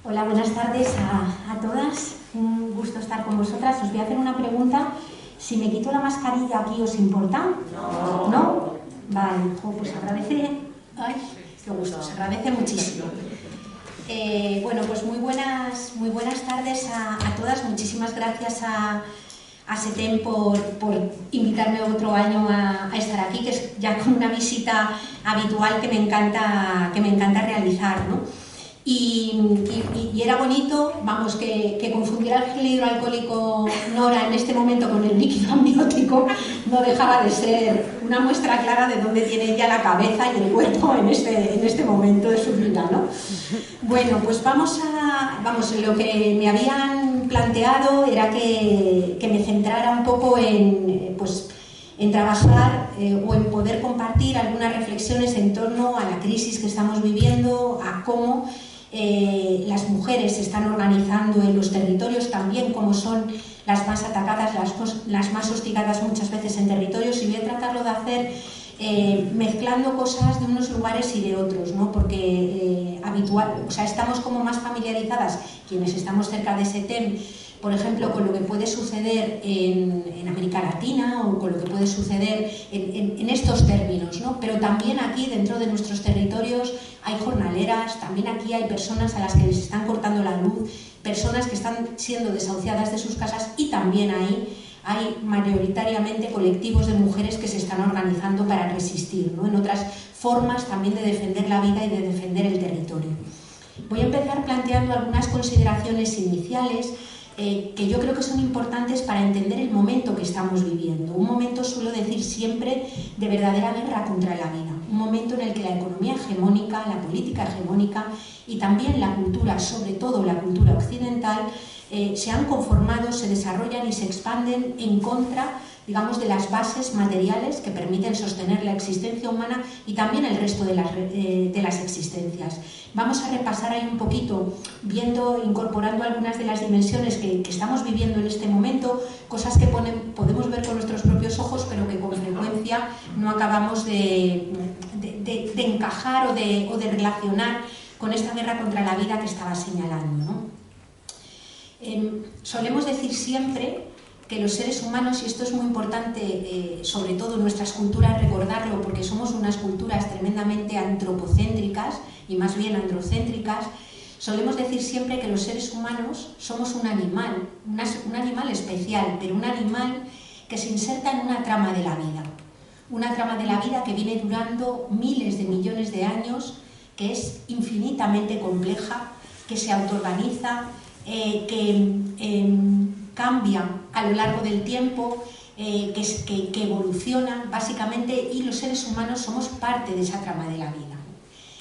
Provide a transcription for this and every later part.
Hola, buenas tardes a todas. Un gusto estar con vosotras. Os voy a hacer una pregunta. Si me quito la mascarilla aquí, ¿os importa? No. ¿No? Vale, pues agradece. Ay, qué gusto, se agradece muchísimo. Bueno, pues muy buenas tardes a todas. Muchísimas gracias a SETEM por invitarme otro año a estar aquí, que es ya con una visita habitual que me encanta realizar, ¿no? Y era bonito, vamos, que confundiera el gel hidroalcohólico Nora en este momento con el líquido amniótico no dejaba de ser una muestra clara de dónde tiene ella la cabeza y el cuerpo en este momento de su vida, ¿no? Bueno, pues vamos, lo que me habían planteado era que me centrara un poco en trabajar o en poder compartir algunas reflexiones en torno a la crisis que estamos viviendo, a cómo las mujeres se están organizando en los territorios, también cómo son las más atacadas, las más hostigadas muchas veces en territorios, y voy a tratarlo de hacer mezclando cosas de unos lugares y de otros, ¿no? Porque estamos como más familiarizadas, quienes estamos cerca de SETEM, por ejemplo, con lo que puede suceder en América Latina o con lo que puede suceder en estos términos, ¿no? Pero también aquí, dentro de nuestros territorios, hay jornaleras, también aquí hay personas a las que les están cortando la luz, personas que están siendo desahuciadas de sus casas, y también hay mayoritariamente colectivos de mujeres que se están organizando para resistir, ¿no? En otras formas también de defender la vida y de defender el territorio. Voy a empezar planteando algunas consideraciones iniciales que yo creo que son importantes para entender el momento que estamos viviendo. Un momento, suelo decir siempre, de verdadera guerra contra la vida. Un momento en el que la economía hegemónica, la política hegemónica y también la cultura, sobre todo la cultura occidental, se han conformado, se desarrollan y se expanden en contra, digamos, de las bases materiales que permiten sostener la existencia humana y también el resto de las existencias. Vamos a repasar ahí un poquito, incorporando algunas de las dimensiones que estamos viviendo en este momento, cosas que podemos ver con nuestros propios ojos, pero que con frecuencia no acabamos de encajar o de relacionar con esta guerra contra la vida que estaba señalando, ¿no? Solemos decir siempre que los seres humanos, y esto es muy importante, sobre todo en nuestras culturas, recordarlo, porque somos unas culturas tremendamente antropocéntricas y más bien androcéntricas, solemos decir siempre que los seres humanos somos un animal especial, pero un animal que se inserta en una trama de la vida. Una trama de la vida que viene durando miles de millones de años, que es infinitamente compleja, que se autoorganiza, que cambia a lo largo del tiempo, que evoluciona básicamente, y los seres humanos somos parte de esa trama de la vida.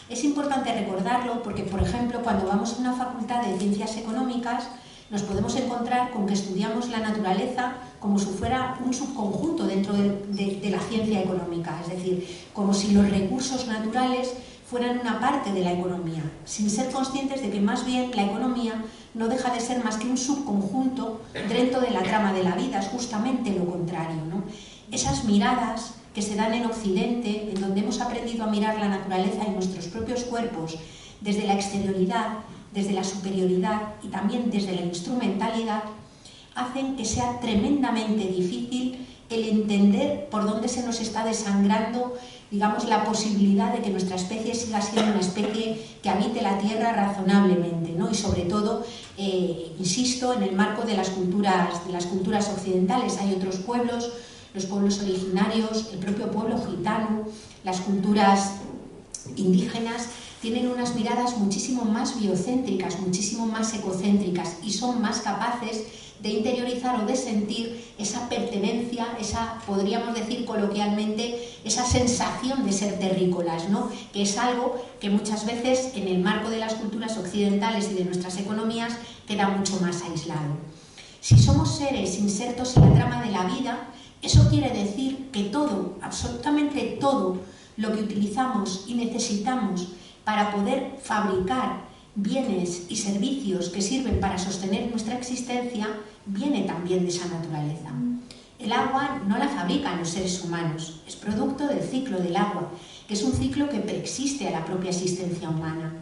Es importante recordarlo porque, por ejemplo, cuando vamos a una facultad de ciencias económicas, nos podemos encontrar con que estudiamos la naturaleza como si fuera un subconjunto dentro de la ciencia económica, es decir, como si los recursos naturales fueran una parte de la economía, sin ser conscientes de que más bien la economía no deja de ser más que un subconjunto dentro de la trama de la vida, es justamente lo contrario, ¿no? Esas miradas que se dan en Occidente, en donde hemos aprendido a mirar la naturaleza y nuestros propios cuerpos desde la exterioridad, desde la superioridad y también desde la instrumentalidad, hacen que sea tremendamente difícil el entender por dónde se nos está desangrando, digamos, la posibilidad de que nuestra especie siga siendo una especie que habite la Tierra razonablemente, ¿no? Y sobre todo, insisto, en el marco de las culturas occidentales. Hay otros pueblos, los pueblos originarios, el propio pueblo gitano, las culturas indígenas, tienen unas miradas muchísimo más biocéntricas, muchísimo más ecocéntricas, y son más capaces de interiorizar o de sentir esa pertenencia, esa, podríamos decir coloquialmente, esa sensación de ser terrícolas, ¿no? Que es algo que muchas veces en el marco de las culturas occidentales y de nuestras economías queda mucho más aislado. Si somos seres insertos en la trama de la vida, eso quiere decir que todo, absolutamente todo, lo que utilizamos y necesitamos para poder fabricar bienes y servicios que sirven para sostener nuestra existencia, viene también de esa naturaleza. El agua no la fabrican los seres humanos, es producto del ciclo del agua, que es un ciclo que preexiste a la propia existencia humana.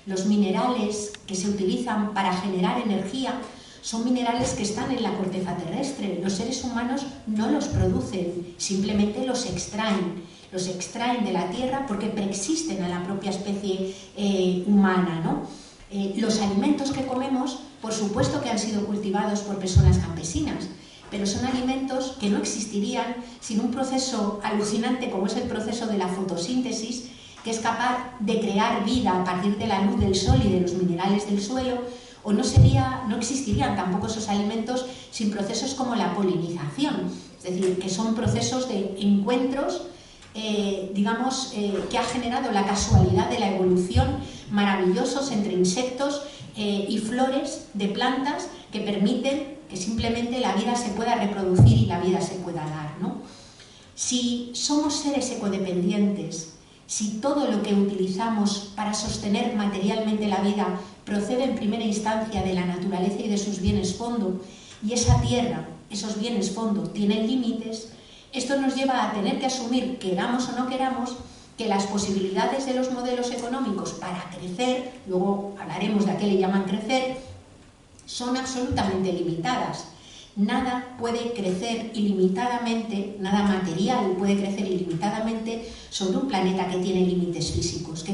Los minerales que se utilizan para generar energía son minerales que están en la corteza terrestre. Los seres humanos no los producen, simplemente los extraen de la tierra porque preexisten a la propia especie humana, ¿no? Los alimentos que comemos, por supuesto que han sido cultivados por personas campesinas, pero son alimentos que no existirían sin un proceso alucinante como es el proceso de la fotosíntesis, que es capaz de crear vida a partir de la luz del sol y de los minerales del suelo, o no existirían tampoco esos alimentos sin procesos como la polinización, es decir, que son procesos de encuentros, que ha generado la casualidad de la evolución, maravillosos entre insectos y flores de plantas que permiten que simplemente la vida se pueda reproducir y la vida se pueda dar, ¿no? Si somos seres ecodependientes, si todo lo que utilizamos para sostener materialmente la vida procede en primera instancia de la naturaleza y de sus bienes fondo, y esa tierra, esos bienes fondo, tienen límites, esto nos lleva a tener que asumir, queramos o no queramos, que las posibilidades de los modelos económicos para crecer, luego hablaremos de a qué le llaman crecer, son absolutamente limitadas. Nada puede crecer ilimitadamente, nada material puede crecer ilimitadamente sobre un planeta que tiene límites físicos,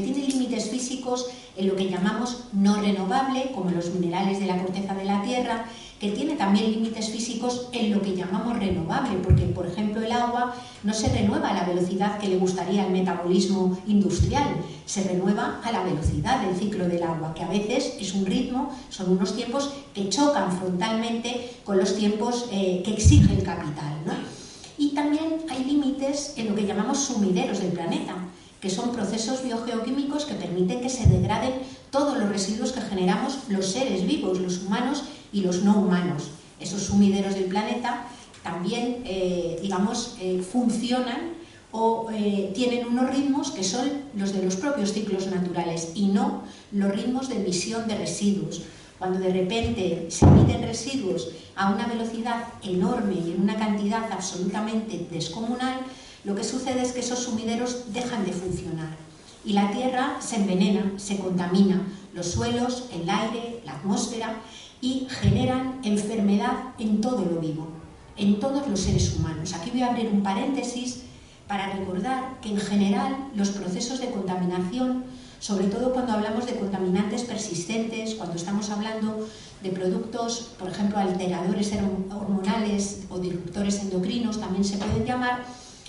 en lo que llamamos no renovable, como los minerales de la corteza de la Tierra, que tiene también límites físicos en lo que llamamos renovable, porque, por ejemplo, el agua no se renueva a la velocidad que le gustaría al metabolismo industrial, se renueva a la velocidad del ciclo del agua, que a veces es un ritmo, son unos tiempos que chocan frontalmente con los tiempos que exige el capital, ¿no? Y también hay límites en lo que llamamos sumideros del planeta, que son procesos biogeoquímicos que permiten que se degraden todos los residuos que generamos los seres vivos, los humanos y los no humanos. Esos sumideros del planeta también, funcionan o tienen unos ritmos que son los de los propios ciclos naturales y no los ritmos de emisión de residuos. Cuando de repente se emiten residuos a una velocidad enorme y en una cantidad absolutamente descomunal, lo que sucede es que esos sumideros dejan de funcionar y la Tierra se envenena, se contamina, los suelos, el aire, la atmósfera, y generan enfermedad en todo lo vivo, en todos los seres humanos. Aquí voy a abrir un paréntesis para recordar que en general los procesos de contaminación, sobre todo cuando hablamos de contaminantes persistentes, cuando estamos hablando de productos, por ejemplo, alteradores hormonales o disruptores endocrinos, también se pueden llamar,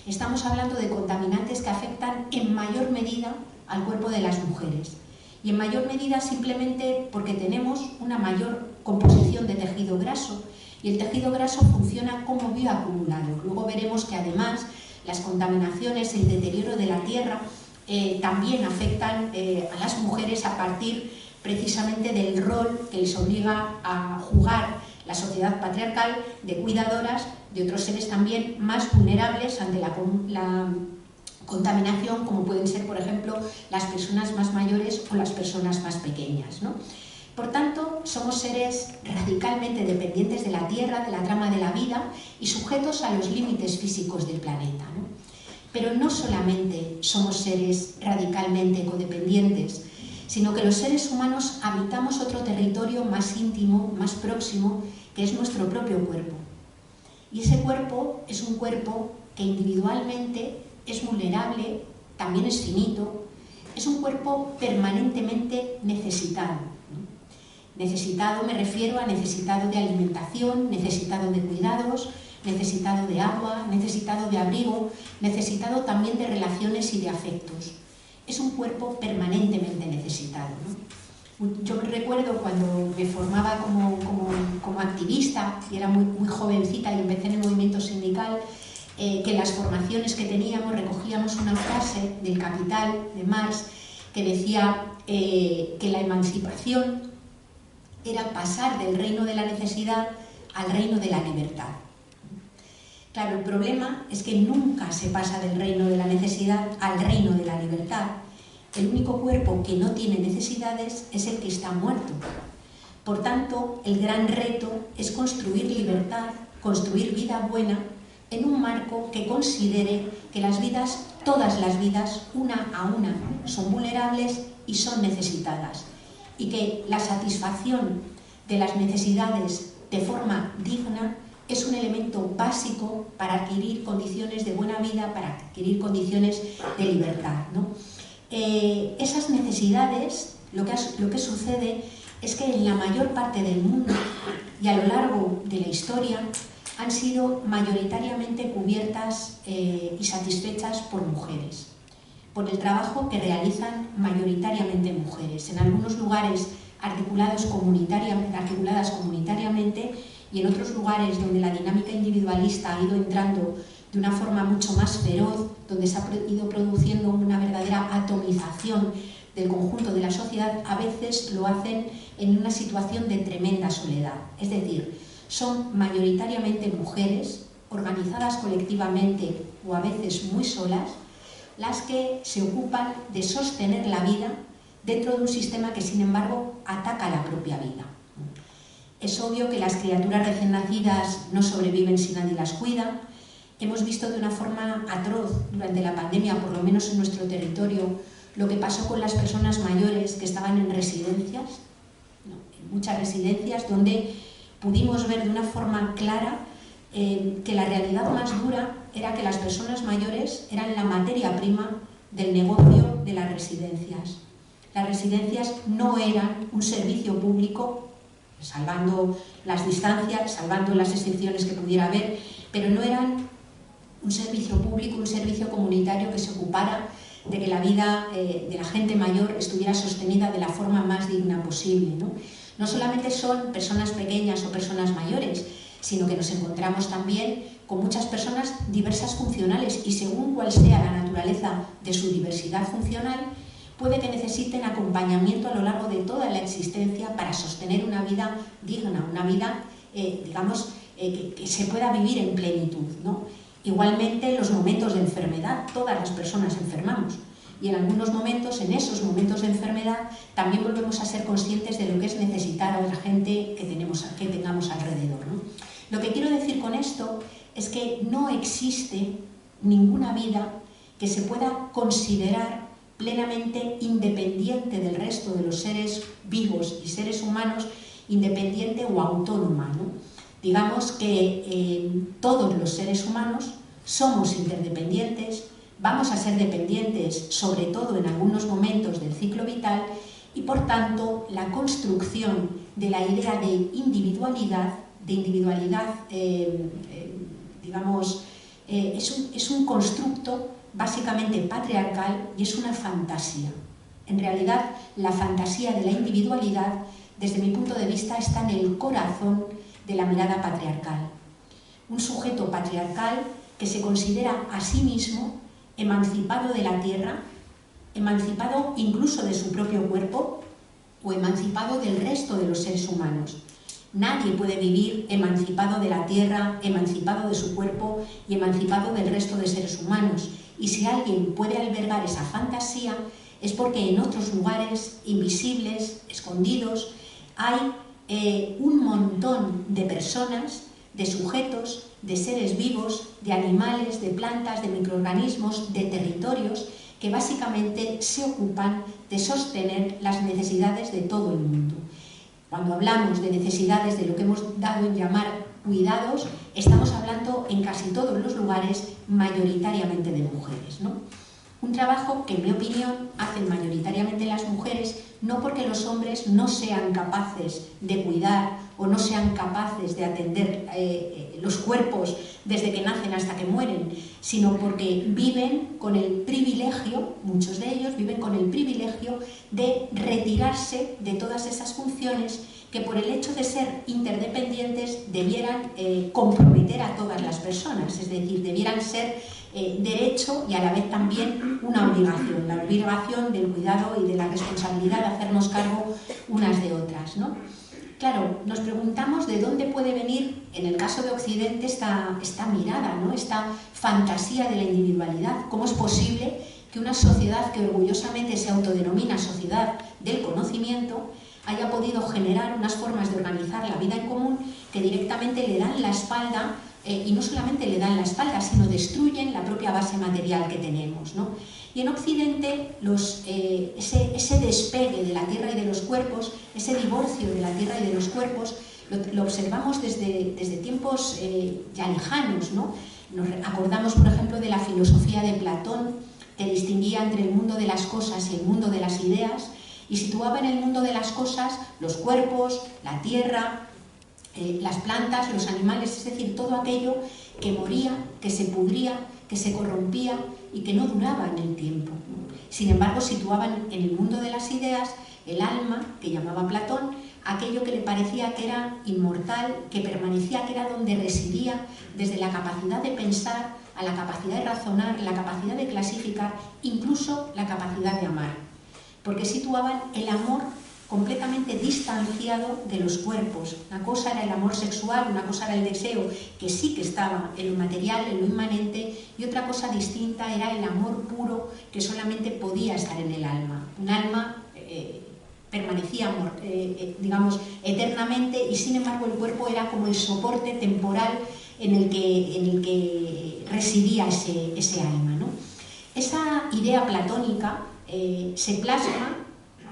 estamos hablando de contaminantes que afectan en mayor medida al cuerpo de las mujeres. Y en mayor medida simplemente porque tenemos una mayor composición de tejido graso y el tejido graso funciona como bioacumulador. Luego veremos que además las contaminaciones, el deterioro de la tierra también afectan a las mujeres a partir precisamente del rol que les obliga a jugar la sociedad patriarcal de cuidadoras de otros seres también más vulnerables ante la contaminación, como pueden ser, por ejemplo, las personas más mayores o las personas más pequeñas, ¿no? Por tanto, somos seres radicalmente dependientes de la Tierra, de la trama de la vida y sujetos a los límites físicos del planeta, ¿no? Pero no solamente somos seres radicalmente codependientes, sino que los seres humanos habitamos otro territorio más íntimo, más próximo, que es nuestro propio cuerpo. Y ese cuerpo es un cuerpo que individualmente es vulnerable, también es finito, es un cuerpo permanentemente necesitado, ¿no? Necesitado, me refiero a necesitado de alimentación, necesitado de cuidados, necesitado de agua, necesitado de abrigo, necesitado también de relaciones y de afectos. Es un cuerpo permanentemente necesitado, ¿no? Yo recuerdo cuando me formaba como activista y era muy jovencita y empecé en el movimiento sindical, que en las formaciones que teníamos recogíamos una frase del Capital de Marx que decía que la emancipación era pasar del reino de la necesidad al reino de la libertad. Claro, el problema es que nunca se pasa del reino de la necesidad al reino de la libertad. El único cuerpo que no tiene necesidades es el que está muerto. Por tanto, el gran reto es construir libertad, construir vida buena, en un marco que considere que las vidas, todas las vidas, una a una, son vulnerables y son necesitadas. y que la satisfacción de las necesidades de forma digna es un elemento básico para adquirir condiciones de buena vida, para adquirir condiciones de libertad, ¿no? Esas necesidades, lo que sucede es que en la mayor parte del mundo y a lo largo de la historia han sido mayoritariamente cubiertas y satisfechas por mujeres, por el trabajo que realizan mayoritariamente mujeres, en algunos lugares articuladas comunitariamente y en otros lugares donde la dinámica individualista ha ido entrando de una forma mucho más feroz, donde se ha ido produciendo una verdadera atomización del conjunto de la sociedad, a veces lo hacen en una situación de tremenda soledad. Es decir, son mayoritariamente mujeres, organizadas colectivamente o a veces muy solas, las que se ocupan de sostener la vida dentro de un sistema que, sin embargo, ataca la propia vida. Es obvio que las criaturas recién nacidas no sobreviven si nadie las cuida. Hemos visto de una forma atroz durante la pandemia, por lo menos en nuestro territorio, lo que pasó con las personas mayores que estaban en residencias, en muchas residencias, donde pudimos ver de una forma clara que la realidad más dura era que las personas mayores eran la materia prima del negocio de las residencias. Las residencias no eran un servicio público, salvando las distancias, salvando las excepciones que pudiera haber, pero no eran un servicio público, un servicio comunitario que se ocupara de que la vida de la gente mayor estuviera sostenida de la forma más digna posible, ¿no? No solamente son personas pequeñas o personas mayores, sino que nos encontramos también con muchas personas diversas funcionales y según cual sea la naturaleza de su diversidad funcional, puede que necesiten acompañamiento a lo largo de toda la existencia para sostener una vida digna, una vida, que se pueda vivir en plenitud, ¿no? Igualmente, los momentos de enfermedad, todas las personas enfermamos. Y en algunos momentos, en esos momentos de enfermedad, también volvemos a ser conscientes de lo que es necesitar a otra gente que tengamos alrededor, ¿no? Lo que quiero decir con esto es que no existe ninguna vida que se pueda considerar plenamente independiente del resto de los seres vivos y seres humanos, independiente o autónoma, ¿no? Digamos que todos los seres humanos somos interdependientes, vamos a ser dependientes, sobre todo en algunos momentos del ciclo vital, y por tanto la construcción de la idea de individualidad, es un constructo básicamente patriarcal y es una fantasía. En realidad, la fantasía de la individualidad, desde mi punto de vista, está en el corazón de la mirada patriarcal. Un sujeto patriarcal que se considera a sí mismo emancipado de la tierra, emancipado incluso de su propio cuerpo o emancipado del resto de los seres humanos. Nadie puede vivir emancipado de la tierra, emancipado de su cuerpo y emancipado del resto de seres humanos. Y si alguien puede albergar esa fantasía es porque en otros lugares invisibles, escondidos, hay un montón de personas, de sujetos, de seres vivos, de animales, de plantas, de microorganismos, de territorios que básicamente se ocupan de sostener las necesidades de todo el mundo. Cuando hablamos de necesidades, de lo que hemos dado en llamar cuidados, estamos hablando en casi todos los lugares mayoritariamente de mujeres, ¿no? Un trabajo que, en mi opinión, hacen mayoritariamente las mujeres, no porque los hombres no sean capaces de cuidar o no sean capaces de atender los cuerpos desde que nacen hasta que mueren, sino porque viven con el privilegio, muchos de ellos viven con el privilegio de retirarse de todas esas funciones que por el hecho de ser interdependientes debieran comprometer a todas las personas, es decir, debieran ser derecho y a la vez también una obligación, la obligación del cuidado y de la responsabilidad de hacernos cargo unas de otras, ¿no? Claro, nos preguntamos de dónde puede venir, en el caso de Occidente, esta mirada, ¿no? Esta fantasía de la individualidad. ¿Cómo es posible que una sociedad que orgullosamente se autodenomina sociedad del conocimiento haya podido generar unas formas de organizar la vida en común que directamente le dan la espalda y no solamente le dan la espalda, sino destruyen la propia base material que tenemos, ¿no? Y en Occidente ese despegue de la tierra y de los cuerpos, ese divorcio de la tierra y de los cuerpos, lo observamos desde tiempos ya lejanos, ¿no? Nos acordamos, por ejemplo, de la filosofía de Platón, que distinguía entre el mundo de las cosas y el mundo de las ideas, y situaba en el mundo de las cosas los cuerpos, la tierra, las plantas, los animales, es decir, todo aquello que moría, que se pudría, que se corrompía y que no duraba en el tiempo. Sin embargo, situaban en el mundo de las ideas el alma, que llamaba Platón, aquello que le parecía que era inmortal, que permanecía, que era donde residía, desde la capacidad de pensar a la capacidad de razonar, la capacidad de clasificar, incluso la capacidad de amar. Porque situaban el amor completamente distanciado de los cuerpos. Una cosa era el amor sexual, una cosa era el deseo, que sí que estaba en lo material, en lo inmanente, y otra cosa distinta era el amor puro, que solamente podía estar en el alma. Un alma permanecía, digamos, eternamente, y sin embargo el cuerpo era como el soporte temporal en el que residía ese alma, ¿no? Esa idea platónica se plasma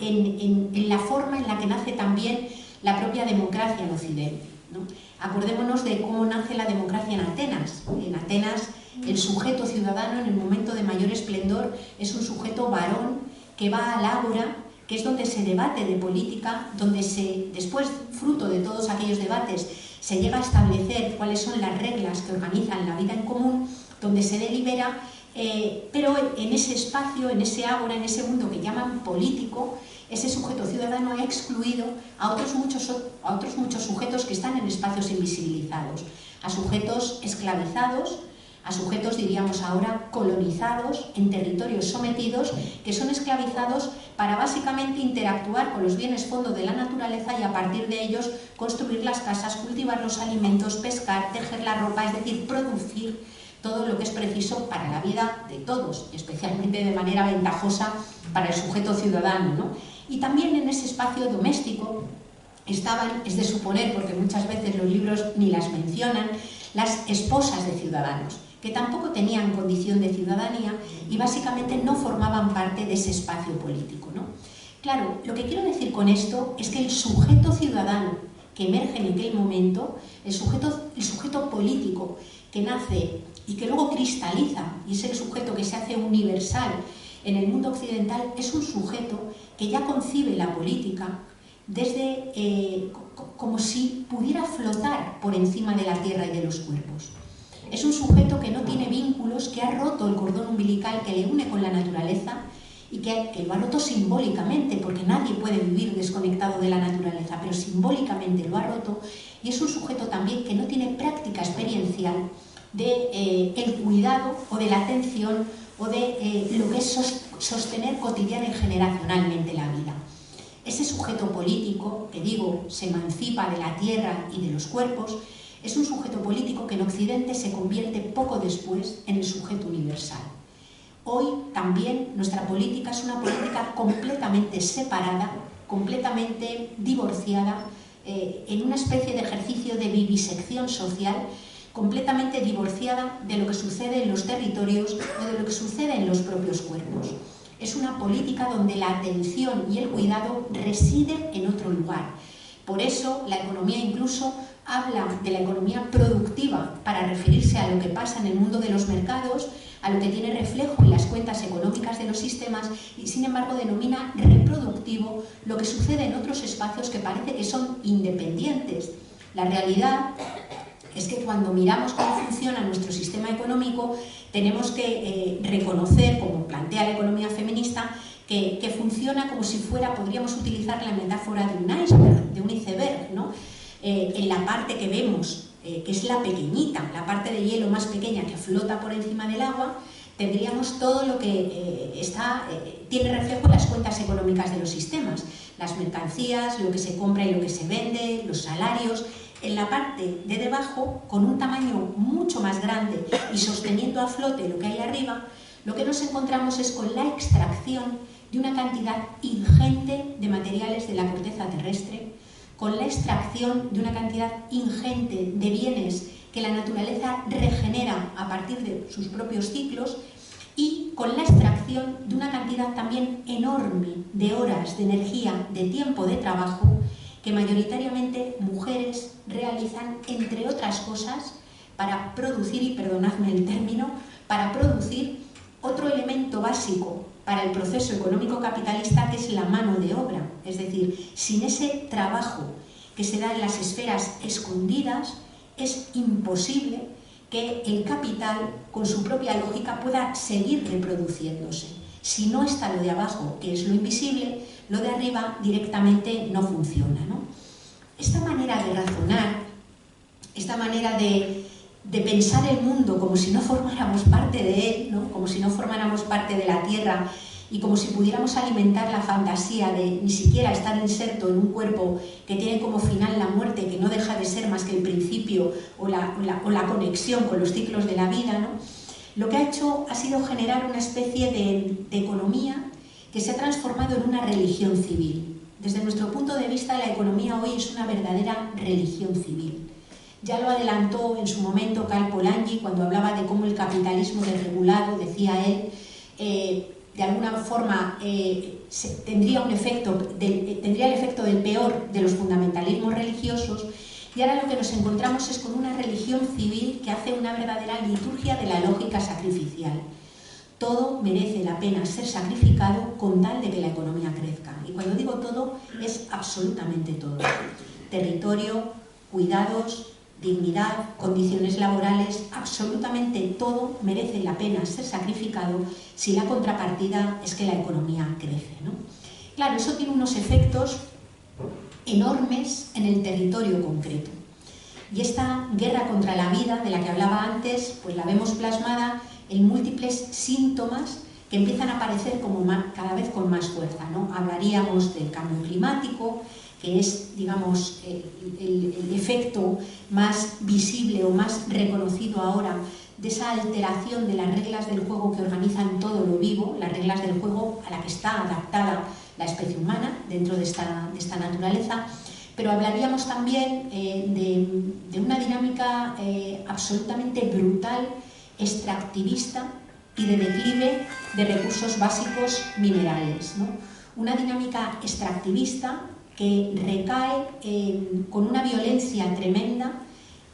en la forma en la que nace también la propia democracia en Occidente, ¿no? Acordémonos de cómo nace la democracia en Atenas. En Atenas, el sujeto ciudadano en el momento de mayor esplendor es un sujeto varón que va al ágora, que es donde se debate de política, donde después, fruto de todos aquellos debates, se llega a establecer cuáles son las reglas que organizan la vida en común, donde se delibera, pero en ese espacio, en ese ágora, en ese mundo que llaman político, ese sujeto ciudadano ha excluido a otros muchos sujetos que están en espacios invisibilizados, a sujetos esclavizados, a sujetos, diríamos ahora, colonizados, en territorios sometidos, que son esclavizados para básicamente interactuar con los bienes fondo de la naturaleza y a partir de ellos construir las casas, cultivar los alimentos, pescar, tejer la ropa, es decir, producir todo lo que es preciso para la vida de todos, especialmente de manera ventajosa para el sujeto ciudadano, ¿no? Y también en ese espacio doméstico estaban, es de suponer, porque muchas veces los libros ni las mencionan, las esposas de ciudadanos, que tampoco tenían condición de ciudadanía y básicamente no formaban parte de ese espacio político, ¿no? Claro, lo que quiero decir con esto es que el sujeto ciudadano que emerge en aquel momento, el sujeto político que nace y que luego cristaliza, y es el sujeto que se hace universal en el mundo occidental, es un sujeto que ya concibe la política desde como si pudiera flotar por encima de la tierra y de los cuerpos. Es un sujeto que no tiene vínculos, que ha roto el cordón umbilical que le une con la naturaleza y que lo ha roto simbólicamente, porque nadie puede vivir desconectado de la naturaleza, pero simbólicamente lo ha roto, y es un sujeto también que no tiene práctica experiencial de el cuidado o de la atención o de lo que es sostener cotidiana y generacionalmente la vida. Ese sujeto político, que digo, se emancipa de la tierra y de los cuerpos, es un sujeto político que en Occidente se convierte poco después en el sujeto universal. Hoy también nuestra política es una política completamente separada, completamente divorciada, en una especie de ejercicio de vivisección social, completamente divorciada de lo que sucede en los territorios o de lo que sucede en los propios cuerpos. Es una política donde la atención y el cuidado residen en otro lugar. Por eso la economía incluso habla de la economía productiva para referirse a lo que pasa en el mundo de los mercados, a lo que tiene reflejo en las cuentas económicas de los sistemas y sin embargo denomina reproductivo lo que sucede en otros espacios que parece que son independientes. La realidad es que cuando miramos cómo funciona nuestro sistema económico tenemos que reconocer, como plantea la economía feminista, que funciona como si fuera, podríamos utilizar la metáfora de un iceberg, ¿no? En la parte que vemos, que es la pequeñita, la parte de hielo más pequeña que flota por encima del agua, tendríamos todo lo que tiene reflejo en las cuentas económicas de los sistemas, las mercancías, lo que se compra y lo que se vende, los salarios. En la parte de debajo, con un tamaño mucho más grande y sosteniendo a flote lo que hay arriba, lo que nos encontramos es con la extracción de una cantidad ingente de materiales de la corteza terrestre, con la extracción de una cantidad ingente de bienes que la naturaleza regenera a partir de sus propios ciclos y con la extracción de una cantidad también enorme de horas, de energía, de tiempo de trabajo que mayoritariamente mujeres realizan, entre otras cosas, para producir, y perdonadme el término, para producir otro elemento básico para el proceso económico capitalista, que es la mano de obra. Es decir, sin ese trabajo que se da en las esferas escondidas, es imposible que el capital, con su propia lógica, pueda seguir reproduciéndose. Si no está lo de abajo, que es lo invisible, lo de arriba directamente no funciona, ¿no? Esta manera de razonar, esta manera de pensar el mundo como si no formáramos parte de él, ¿no? Como si no formáramos parte de la Tierra y como si pudiéramos alimentar la fantasía de ni siquiera estar inserto en un cuerpo que tiene como final la muerte, que no deja de ser más que el principio o la conexión con los ciclos de la vida, ¿no? Lo que ha hecho ha sido generar una especie de economía que se ha transformado en una religión civil. Desde nuestro punto de vista, la economía hoy es una verdadera religión civil. Ya lo adelantó en su momento Karl Polanyi cuando hablaba de cómo el capitalismo desregulado, decía él, de alguna forma tendría el efecto del peor de los fundamentalismos religiosos, y ahora lo que nos encontramos es con una religión civil que hace una verdadera liturgia de la lógica sacrificial. Todo merece la pena ser sacrificado con tal de que la economía crezca. Y cuando digo todo, es absolutamente todo. Territorio, cuidados, dignidad, condiciones laborales, absolutamente todo merece la pena ser sacrificado si la contrapartida es que la economía crece, ¿no? Claro, eso tiene unos efectos enormes en el territorio concreto. Y esta guerra contra la vida de la que hablaba antes, pues la vemos plasmada en múltiples síntomas que empiezan a aparecer como cada vez con más fuerza, ¿no? Hablaríamos del cambio climático, que es, digamos, el efecto más visible o más reconocido ahora de esa alteración de las reglas del juego que organizan todo lo vivo, las reglas del juego a la que está adaptada la especie humana dentro de esta naturaleza. Pero hablaríamos también de una dinámica absolutamente brutal, extractivista y de declive de recursos básicos minerales, ¿no? Una dinámica extractivista que recae con una violencia tremenda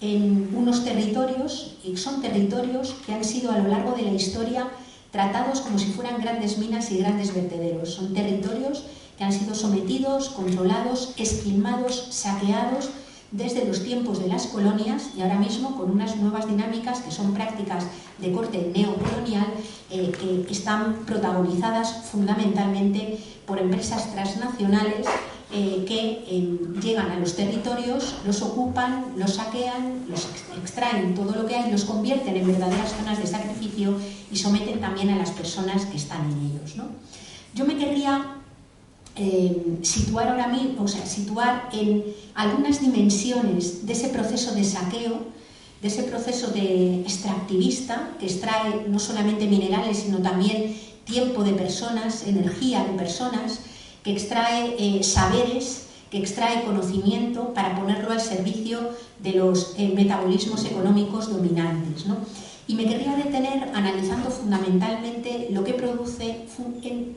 en unos territorios, y son territorios que han sido a lo largo de la historia tratados como si fueran grandes minas y grandes vertederos. Son territorios que han sido sometidos, controlados, esquilmados, saqueados desde los tiempos de las colonias, y ahora mismo con unas nuevas dinámicas que son prácticas de corte neocolonial que están protagonizadas fundamentalmente por empresas transnacionales que llegan a los territorios, los ocupan, los saquean, los extraen todo lo que hay, los convierten en verdaderas zonas de sacrificio y someten también a las personas que están en ellos, ¿no? Yo me querría situar ahora mismo, o sea, situar en algunas dimensiones de ese proceso de saqueo, de ese proceso de extractivista que extrae no solamente minerales, sino también tiempo de personas, energía de personas, que extrae saberes, que extrae conocimiento para ponerlo al servicio de los metabolismos económicos dominantes, ¿no? Y me querría detener analizando fundamentalmente lo que produce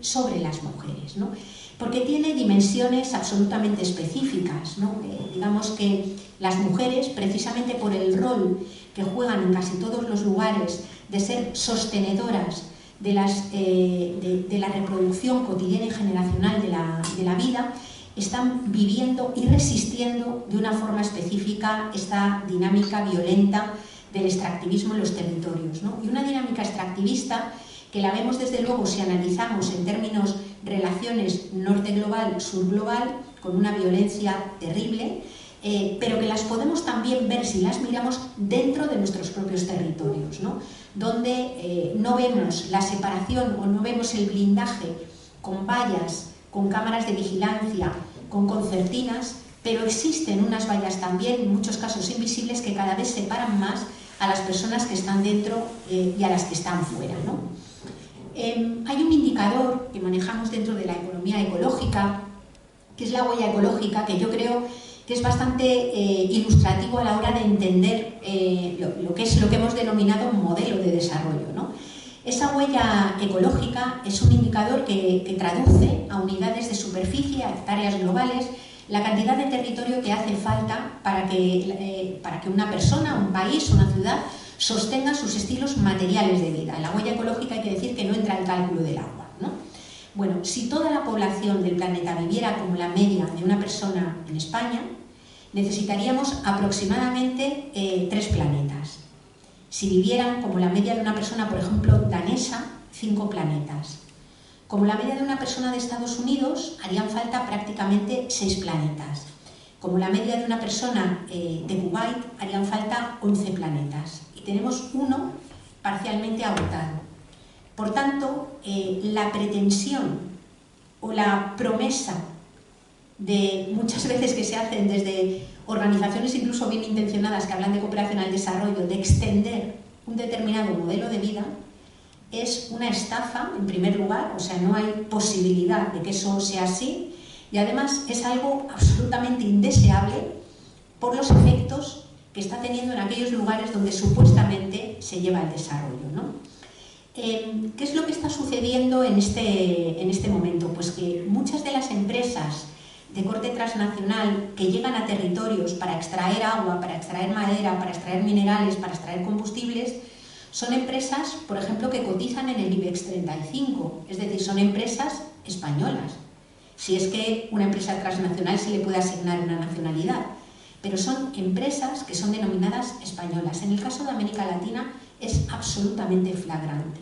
sobre las mujeres, ¿no? Porque tiene dimensiones absolutamente específicas, ¿no? Digamos que las mujeres, precisamente por el rol que juegan en casi todos los lugares de ser sostenedoras de la reproducción cotidiana y generacional de la vida, están viviendo y resistiendo de una forma específica esta dinámica violenta del extractivismo en los territorios, ¿no? Y una dinámica extractivista que la vemos desde luego si analizamos en términos relaciones norte global, sur global, con una violencia terrible, pero que las podemos también ver si las miramos dentro de nuestros propios territorios, ¿no? Donde no vemos la separación o no vemos el blindaje con vallas, con cámaras de vigilancia, con concertinas, pero existen unas vallas también, en muchos casos invisibles, que cada vez separan más a las personas que están dentro y a las que están fuera, ¿no? Hay un indicador que manejamos dentro de la economía ecológica, que es la huella ecológica, que yo creo que es bastante ilustrativo a la hora de entender lo que hemos denominado modelo de desarrollo, ¿no? Esa huella ecológica es un indicador que traduce a unidades de superficie, a hectáreas globales, la cantidad de territorio que hace falta para que una persona, un país, una ciudad sostenga sus estilos materiales de vida. En la huella ecológica hay que decir que no entra el cálculo del agua, ¿no? Bueno, si toda la población del planeta viviera como la media de una persona en España, necesitaríamos aproximadamente 3 planetas. Si vivieran como la media de una persona, por ejemplo, danesa, 5 planetas. Como la media de una persona de Estados Unidos, harían falta prácticamente 6 planetas. Como la media de una persona de Kuwait, harían falta 11 planetas. Y tenemos uno parcialmente agotado. Por tanto, la pretensión o la promesa de muchas veces que se hacen desde organizaciones incluso bien intencionadas que hablan de cooperación al desarrollo, de extender un determinado modelo de vida, es una estafa, en primer lugar, o sea, no hay posibilidad de que eso sea así, y además es algo absolutamente indeseable por los efectos que está teniendo en aquellos lugares donde supuestamente se lleva el desarrollo, ¿no? ¿Qué es lo que está sucediendo en este momento? Pues que muchas de las empresas de corte transnacional que llegan a territorios para extraer agua, para extraer madera, para extraer minerales, para extraer combustibles, son empresas, por ejemplo, que cotizan en el IBEX 35, es decir, son empresas españolas. Si es que una empresa transnacional se le puede asignar una nacionalidad, pero son empresas que son denominadas españolas. En el caso de América Latina es absolutamente flagrante.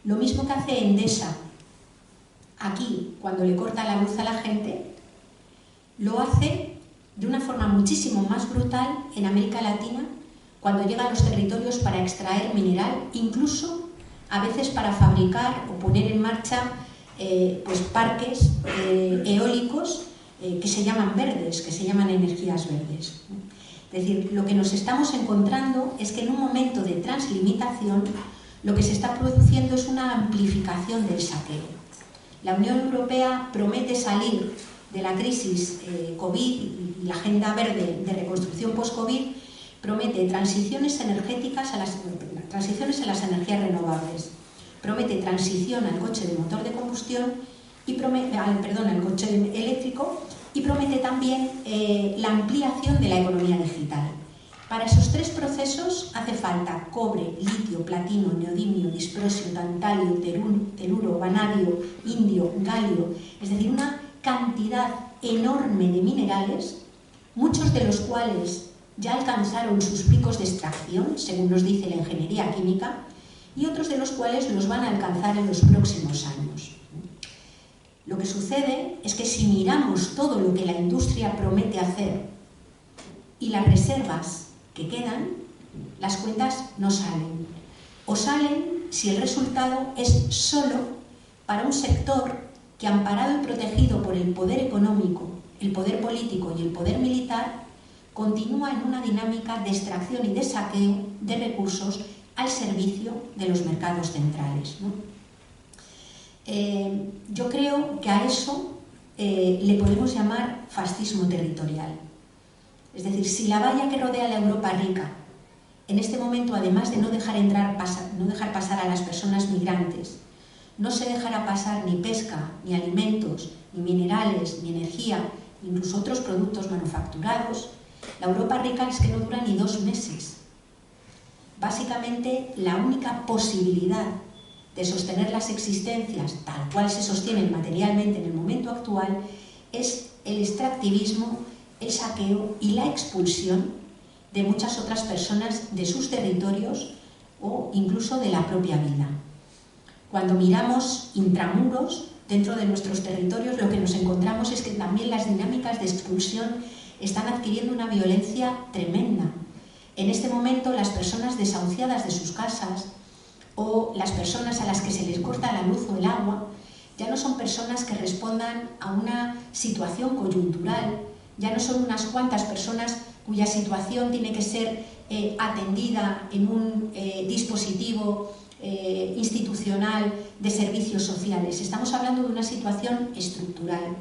Lo mismo que hace Endesa aquí, cuando le corta la luz a la gente, lo hace de una forma muchísimo más brutal en América Latina, cuando llega a los territorios para extraer mineral, incluso a veces para fabricar o poner en marcha pues parques eólicos que se llaman verdes, que se llaman energías verdes. Es decir, lo que nos estamos encontrando es que en un momento de translimitación lo que se está produciendo es una amplificación del saqueo. La Unión Europea promete salir de la crisis COVID y la agenda verde de reconstrucción post-COVID, promete transiciones energéticas transiciones a las energías renovables, promete transición al coche de motor de combustión y al coche eléctrico, y promete también la ampliación de la economía digital. Para esos 3 procesos hace falta cobre, litio, platino, neodimio, disprosio, tantalio, teluro, vanadio, indio, galio, es decir, una cantidad enorme de minerales, muchos de los cuales ya alcanzaron sus picos de extracción, según nos dice la ingeniería química, y otros de los cuales los van a alcanzar en los próximos años. Lo que sucede es que si miramos todo lo que la industria promete hacer y las reservas que quedan, las cuentas no salen. O salen si el resultado es solo para un sector que, amparado y protegido por el poder económico, el poder político y el poder militar, continúa en una dinámica de extracción y de saqueo de recursos al servicio de los mercados centrales, ¿no? Yo creo que a eso le podemos llamar fascismo territorial. Es decir, si la valla que rodea la Europa rica, en este momento, además de no dejar pasar a las personas migrantes, no se dejará pasar ni pesca, ni alimentos, ni minerales, ni energía, incluso otros productos manufacturados, la Europa rica es que no dura ni 2 meses. Básicamente, la única posibilidad de sostener las existencias tal cual se sostienen materialmente en el momento actual es el extractivismo, el saqueo y la expulsión de muchas otras personas de sus territorios o incluso de la propia vida. Cuando miramos intramuros, dentro de nuestros territorios, lo que nos encontramos es que también las dinámicas de expulsión están adquiriendo una violencia tremenda. En este momento, las personas desahuciadas de sus casas o las personas a las que se les corta la luz o el agua ya no son personas que respondan a una situación coyuntural, ya no son unas cuantas personas cuya situación tiene que ser atendida en un dispositivo institucional de servicios sociales. Estamos hablando de una situación estructural,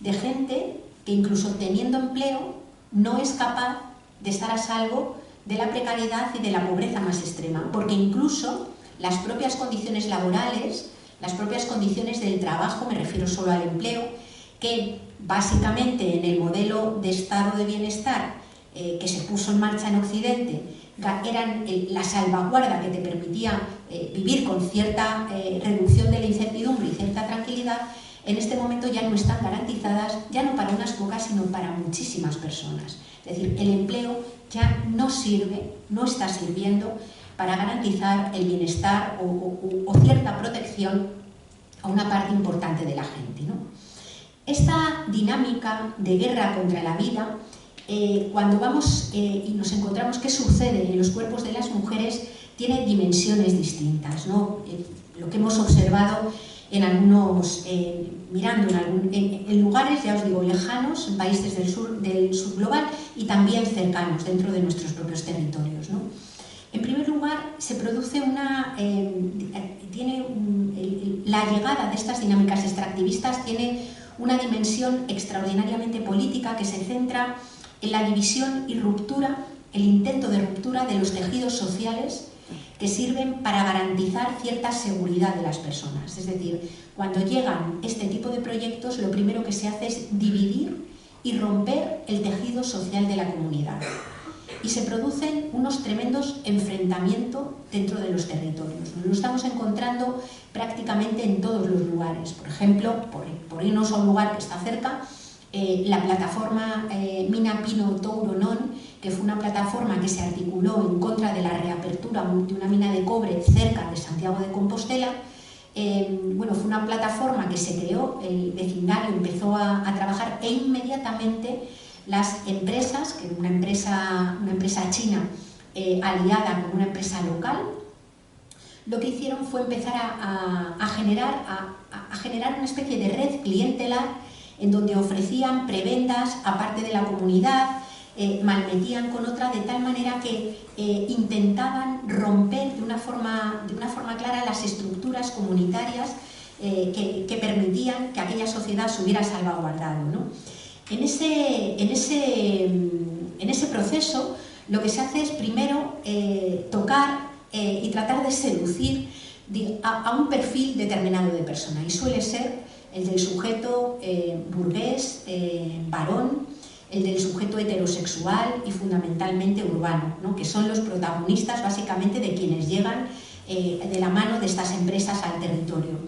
de gente que incluso teniendo empleo no es capaz de estar a salvo de la precariedad y de la pobreza más extrema, porque incluso las propias condiciones laborales, las propias condiciones del trabajo, me refiero solo al empleo, que básicamente en el modelo de estado de bienestar que se puso en marcha en Occidente eran la salvaguarda que te permitía vivir con cierta reducción de la incertidumbre y cierta tranquilidad, en este momento ya no están garantizadas, ya no para unas pocas, sino para muchísimas personas. Es decir, el empleo ya no sirve, no está sirviendo para garantizar el bienestar o cierta protección a una parte importante de la gente, ¿no? Esta dinámica de guerra contra la vida, cuando vamos y nos encontramos qué sucede en los cuerpos de las mujeres, tiene dimensiones distintas, ¿no? Lo que hemos observado en algunos, mirando en lugares, ya os digo, lejanos, en países del sur global y también cercanos, dentro de nuestros propios territorios, ¿no? En primer lugar, se produce la llegada de estas dinámicas extractivistas tiene una dimensión extraordinariamente política que se centra en la división y ruptura, el intento de ruptura de los tejidos sociales que sirven para garantizar cierta seguridad de las personas. Es decir, cuando llegan este tipo de proyectos, lo primero que se hace es dividir y romper el tejido social de la comunidad. Y se producen unos tremendos enfrentamientos dentro de los territorios. Lo estamos encontrando prácticamente en todos los lugares. Por ejemplo, por irnos a un lugar que está cerca, la plataforma Mina Pino Touro Non, que fue una plataforma que se articuló en contra de la reapertura de una mina de cobre cerca de Santiago de Compostela. Fue una plataforma que se creó, el vecindario empezó a trabajar e inmediatamente las empresas, que era una empresa china aliada con una empresa local, lo que hicieron fue empezar a generar una especie de red clientelar en donde ofrecían prebendas a parte de la comunidad, malmetían con otra, de tal manera que intentaban romper de una forma clara las estructuras comunitarias que permitían que aquella sociedad se hubiera salvaguardado, ¿no? En ese proceso lo que se hace es primero tocar y tratar de seducir a un perfil determinado de persona, y suele ser el del sujeto burgués, varón, el del sujeto heterosexual y fundamentalmente urbano, ¿no? Que son los protagonistas básicamente de quienes llegan de la mano de estas empresas al territorio.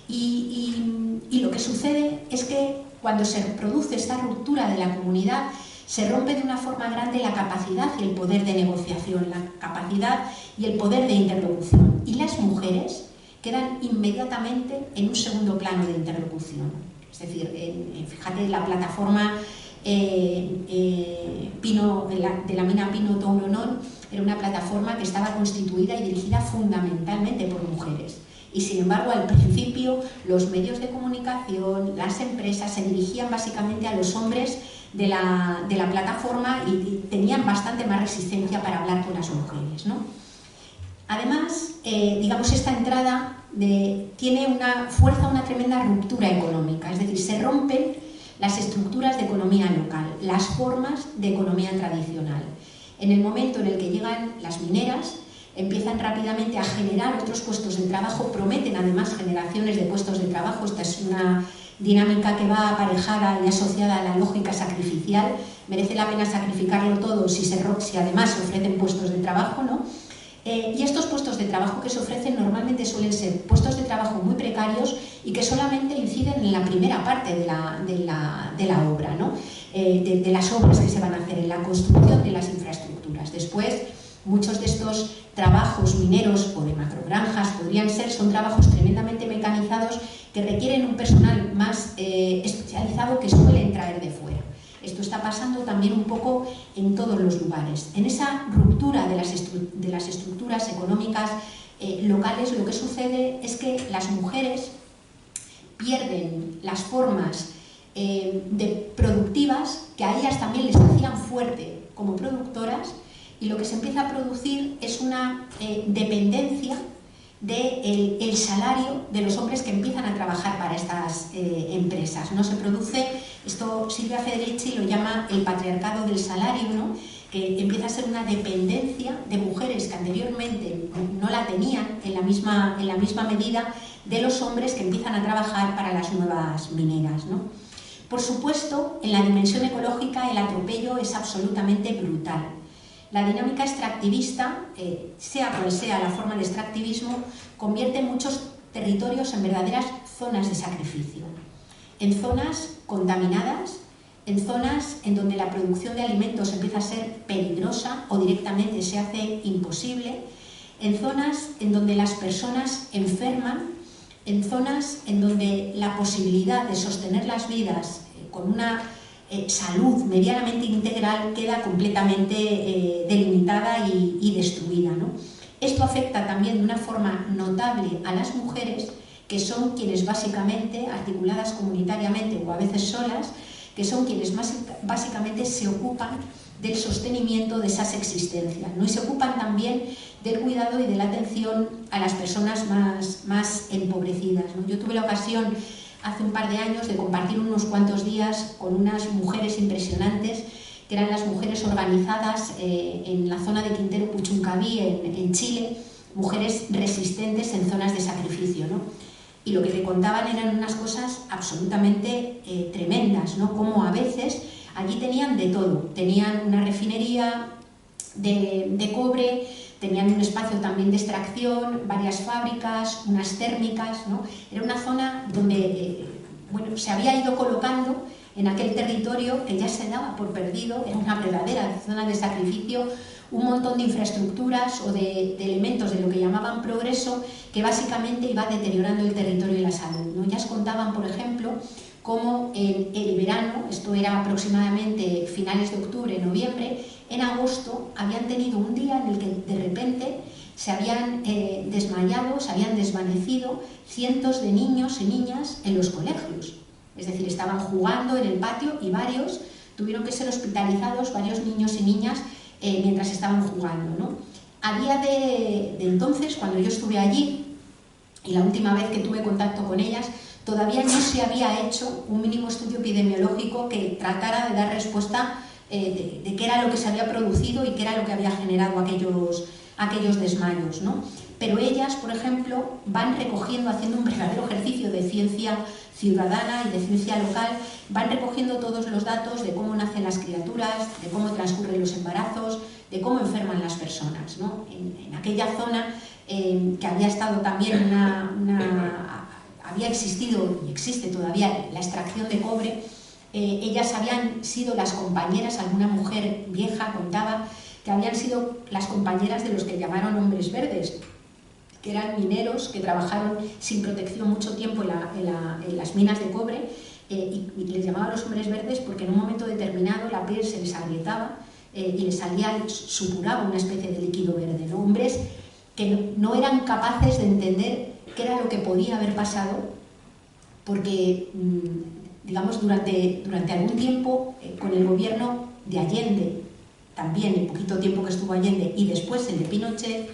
Y lo que sucede es que cuando se produce esta ruptura de la comunidad, se rompe de una forma grande la capacidad y el poder de negociación, la capacidad y el poder de interlocución. Y las mujeres quedan inmediatamente en un segundo plano de interlocución. Es decir, fíjate, la plataforma de la mina Pino Touro Non era una plataforma que estaba constituida y dirigida fundamentalmente por mujeres. Y sin embargo, al principio, los medios de comunicación, las empresas, se dirigían básicamente a los hombres de la plataforma y tenían bastante más resistencia para hablar con las mujeres, ¿no? Además, esta entrada tiene una tremenda ruptura económica, es decir, se rompen las estructuras de economía local, las formas de economía tradicional. En el momento en el que llegan las mineras, empiezan rápidamente a generar otros puestos de trabajo, prometen además generaciones de puestos de trabajo. Esta es una dinámica que va aparejada y asociada a la lógica sacrificial. Merece la pena sacrificarlo todo si además se ofrecen puestos de trabajo, ¿no? Y estos puestos de trabajo que se ofrecen normalmente suelen ser puestos de trabajo muy precarios y que solamente inciden en la primera parte de la obra, ¿no? De las obras que se van a hacer, en la construcción de las infraestructuras. Después, muchos de estos trabajos mineros o de macrogranjas son trabajos tremendamente mecanizados que requieren un personal más especializado que suelen traer de fuera. Esto está pasando también un poco en todos los lugares. En esa ruptura de las estructuras económicas locales, lo que sucede es que las mujeres pierden las formas productivas que a ellas también les hacían fuerte como productoras, y lo que se empieza a producir es una dependencia del salario de los hombres que empiezan a trabajar para estas empresas. No se produce Esto Silvia Federici lo llama el patriarcado del salario, ¿no? Que empieza a ser una dependencia de mujeres que anteriormente no la tenían en la misma medida de los hombres que empiezan a trabajar para las nuevas mineras, ¿no? Por supuesto, en la dimensión ecológica el atropello es absolutamente brutal. La dinámica extractivista, sea cual sea la forma de extractivismo, convierte muchos territorios en verdaderas zonas de sacrificio, en zonas contaminadas, en zonas en donde la producción de alimentos empieza a ser peligrosa o directamente se hace imposible, en zonas en donde las personas enferman, en zonas en donde la posibilidad de sostener las vidas con una salud medianamente integral queda completamente delimitada y destruida, ¿no? Esto afecta también de una forma notable a las mujeres, que son quienes básicamente, articuladas comunitariamente o a veces solas, que son quienes básicamente se ocupan del sostenimiento de esas existencias, ¿no? Y se ocupan también del cuidado y de la atención a las personas más empobrecidas, ¿no? Yo tuve la ocasión hace un par de años de compartir unos cuantos días con unas mujeres impresionantes, que eran las mujeres organizadas en la zona de Quintero Puchuncaví, en Chile, mujeres resistentes en zonas de sacrificio, ¿no? Y lo que te contaban eran unas cosas absolutamente tremendas, ¿no? Como a veces allí tenían de todo, tenían una refinería de cobre, tenían un espacio también de extracción, varias fábricas, unas térmicas, ¿no? Era una zona donde bueno, se había ido colocando en aquel territorio que ya se daba por perdido, era una verdadera zona de sacrificio, un montón de infraestructuras o de elementos de lo que llamaban progreso que básicamente iba deteriorando el territorio y la salud, ¿no? Ya os contaban, por ejemplo, cómo en el verano, esto era aproximadamente finales de octubre, noviembre, en agosto habían tenido un día en el que de repente se habían desmayado, se habían desvanecido cientos de niños y niñas en los colegios. Es decir, estaban jugando en el patio y varios tuvieron que ser hospitalizados, varios niños y niñas, mientras estaban jugando, ¿no? A día de entonces, cuando yo estuve allí, y la última vez que tuve contacto con ellas, todavía no se había hecho un mínimo estudio epidemiológico que tratara de dar respuesta de qué era lo que se había producido y qué era lo que había generado aquellos desmayos, ¿no? Pero ellas, por ejemplo, van recogiendo, haciendo un verdadero ejercicio de ciencia ciudadana y de ciencia local, van recogiendo todos los datos de cómo nacen las criaturas, de cómo transcurren los embarazos, de cómo enferman las personas, ¿no? En aquella zona que había estado también había existido y existe todavía la extracción de cobre, ellas habían sido las compañeras, alguna mujer vieja contaba que habían sido las compañeras de los que llamaron hombres verdes, que eran mineros que trabajaron sin protección mucho tiempo en las minas de cobre, y les llamaban los hombres verdes porque en un momento determinado la piel se les agrietaba y les supuraba una especie de líquido verde, ¿no? Hombres que no eran capaces de entender qué era lo que podía haber pasado, porque, digamos, durante algún tiempo, con el gobierno de Allende, también el poquito tiempo que estuvo Allende, y después el de Pinochet,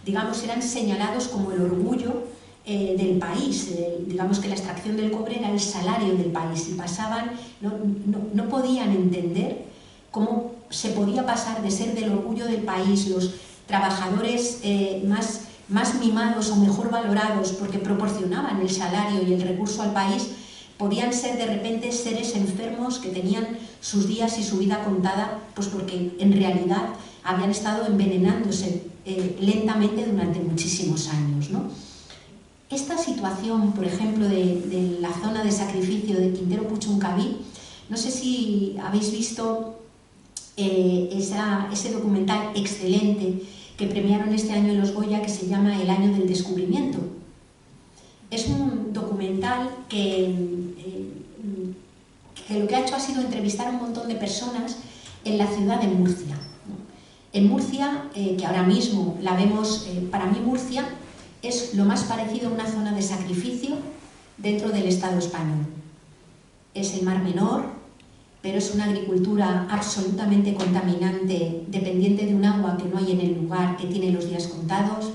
digamos, eran señalados como el orgullo del país. Digamos que la extracción del cobre era el salario del país, y pasaban, no podían entender cómo se podía pasar de ser del orgullo del país, los trabajadores más mimados o mejor valorados porque proporcionaban el salario y el recurso al país, podían ser de repente seres enfermos que tenían sus días y su vida contada, pues porque en realidad habían estado envenenándose lentamente durante muchísimos años, ¿no? Esta situación, por ejemplo, de la zona de sacrificio de Quintero Puchuncaví, no sé si habéis visto ese documental excelente que premiaron este año en los Goya, que se llama El año del descubrimiento. Es un documental que lo que ha hecho ha sido entrevistar a un montón de personas en la ciudad de Murcia, ¿no? En Murcia, que ahora mismo la vemos, para mí Murcia es lo más parecido a una zona de sacrificio dentro del Estado español. Es el Mar Menor, pero es una agricultura absolutamente contaminante, dependiente de un agua que no hay en el lugar, que tiene los días contados.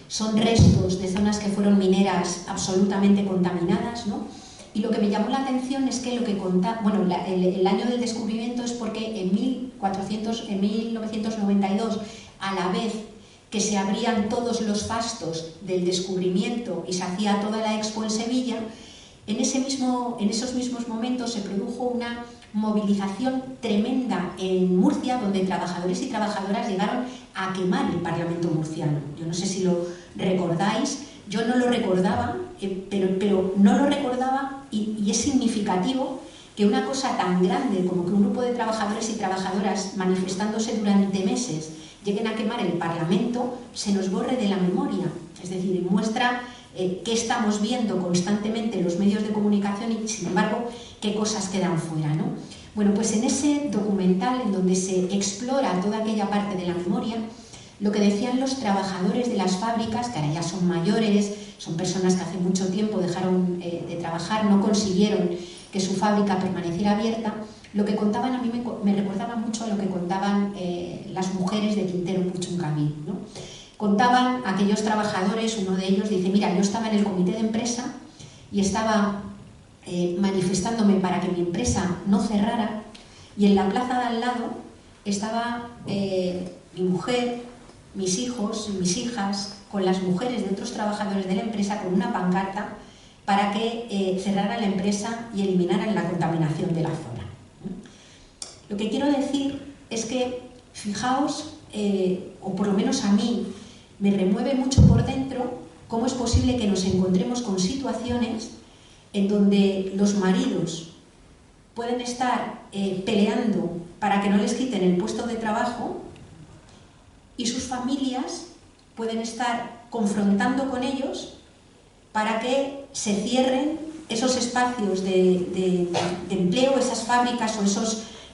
Son restos de zonas que fueron mineras absolutamente contaminadas, ¿no? Y lo que me llamó la atención es que lo que contaba, bueno, el año del descubrimiento es porque en 1992, a la vez que se abrían todos los fastos del descubrimiento y se hacía toda la expo en Sevilla, en esos mismos momentos se produjo una movilización tremenda en Murcia, donde trabajadores y trabajadoras llegaron a quemar el Parlamento murciano. Yo no sé si lo recordáis, yo no lo recordaba, pero no lo recordaba y es significativo que una cosa tan grande como que un grupo de trabajadores y trabajadoras manifestándose durante meses lleguen a quemar el Parlamento, se nos borre de la memoria. Es decir, muestra qué estamos viendo constantemente en los medios de comunicación y, sin embargo, qué cosas quedan fuera, ¿no? Bueno, pues en ese documental en donde se explora toda aquella parte de la memoria, lo que decían los trabajadores de las fábricas, que ahora ya son mayores, son personas que hace mucho tiempo dejaron de trabajar, no consiguieron que su fábrica permaneciera abierta, lo que contaban a mí me recordaba mucho a lo que contaban las mujeres de Quintero Puchuncaví, ¿no? Contaban aquellos trabajadores, uno de ellos dice, mira, yo estaba en el comité de empresa y estaba manifestándome para que mi empresa no cerrara, y en la plaza de al lado estaba mi mujer, mis hijos y mis hijas, con las mujeres de otros trabajadores de la empresa con una pancarta para que cerraran la empresa y eliminaran la contaminación de la zona. Lo que quiero decir es que, fijaos, o por lo menos a mí, me remueve mucho por dentro cómo es posible que nos encontremos con situaciones en donde los maridos pueden estar peleando para que no les quiten el puesto de trabajo y sus familias pueden estar confrontando con ellos para que se cierren esos espacios de empleo, esas fábricas o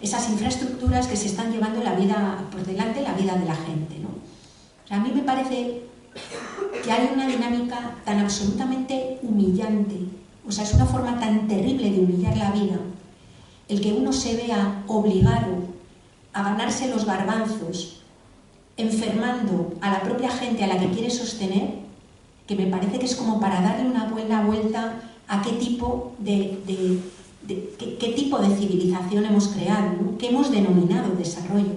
esas infraestructuras que se están llevando la vida por delante, la vida de la gente, ¿no? O sea, a mí me parece que hay una dinámica tan absolutamente humillante, o sea, es una forma tan terrible de humillar la vida, el que uno se vea obligado a ganarse los garbanzos, enfermando a la propia gente a la que quiere sostener, que me parece que es como para darle una buena vuelta a qué tipo de civilización hemos creado, ¿no? ¿Qué hemos denominado desarrollo?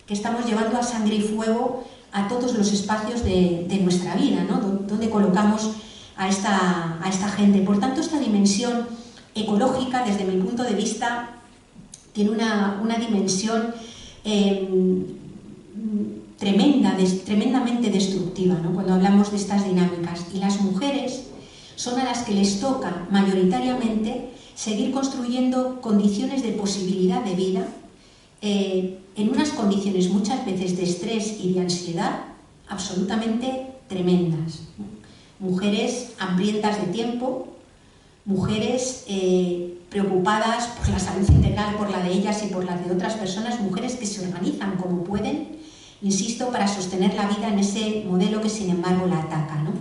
Que estamos llevando a sangre y fuego a todos los espacios de nuestra vida, ¿no? Donde colocamos a esta gente. Por tanto, esta dimensión ecológica, desde mi punto de vista, tiene una dimensión tremendamente destructiva, ¿no? Cuando hablamos de estas dinámicas. Y las mujeres son a las que les toca mayoritariamente seguir construyendo condiciones de posibilidad de vida en unas condiciones muchas veces de estrés y de ansiedad absolutamente tremendas, ¿no? Mujeres hambrientas de tiempo, mujeres preocupadas por la salud integral, por la de ellas y por la de otras personas, mujeres que se organizan como pueden, insisto, para sostener la vida en ese modelo que sin embargo la ataca, ¿no?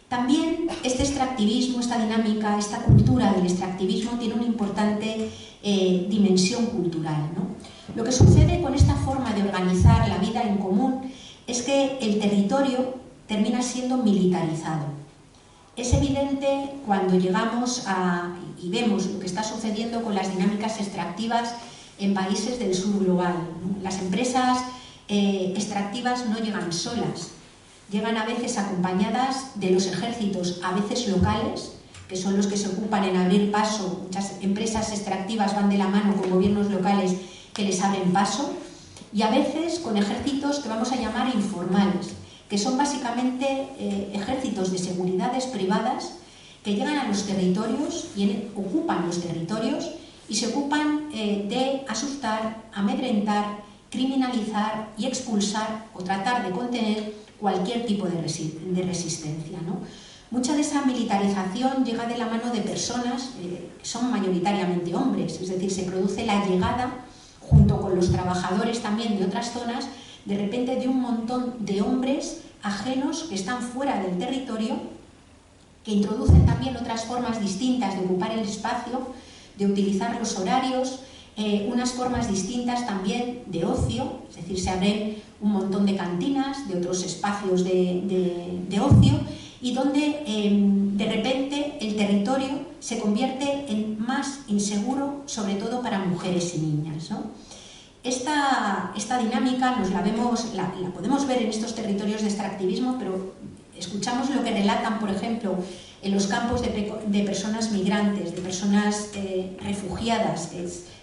También este extractivismo, esta dinámica, esta cultura del extractivismo tiene una importante dimensión cultural, ¿no? Lo que sucede con esta forma de organizar la vida en común es que el territorio termina siendo militarizado. Es evidente cuando llegamos y vemos lo que está sucediendo con las dinámicas extractivas en países del sur global, ¿no? Las empresas extractivas no llegan solas, llegan a veces acompañadas de los ejércitos, a veces locales, que son los que se ocupan en abrir paso. Muchas empresas extractivas van de la mano con gobiernos locales que les abren paso, y a veces con ejércitos que vamos a llamar informales, que son básicamente ejércitos de seguridades privadas que llegan a los territorios y ocupan los territorios y se ocupan de asustar, amedrentar, criminalizar y expulsar o tratar de contener cualquier tipo de resistencia, ¿no? Mucha de esa militarización llega de la mano de personas que son mayoritariamente hombres, es decir, se produce la llegada, junto con los trabajadores también de otras zonas, de repente de un montón de hombres ajenos que están fuera del territorio, que introducen también otras formas distintas de ocupar el espacio, de utilizar los horarios, unas formas distintas también de ocio, es decir, se abren un montón de cantinas, de otros espacios de ocio, y donde de repente el territorio se convierte en más inseguro, sobre todo para mujeres y niñas, ¿no? Esta dinámica la podemos ver en estos territorios de extractivismo, pero escuchamos lo que relatan, por ejemplo, en los campos de personas migrantes, de personas refugiadas.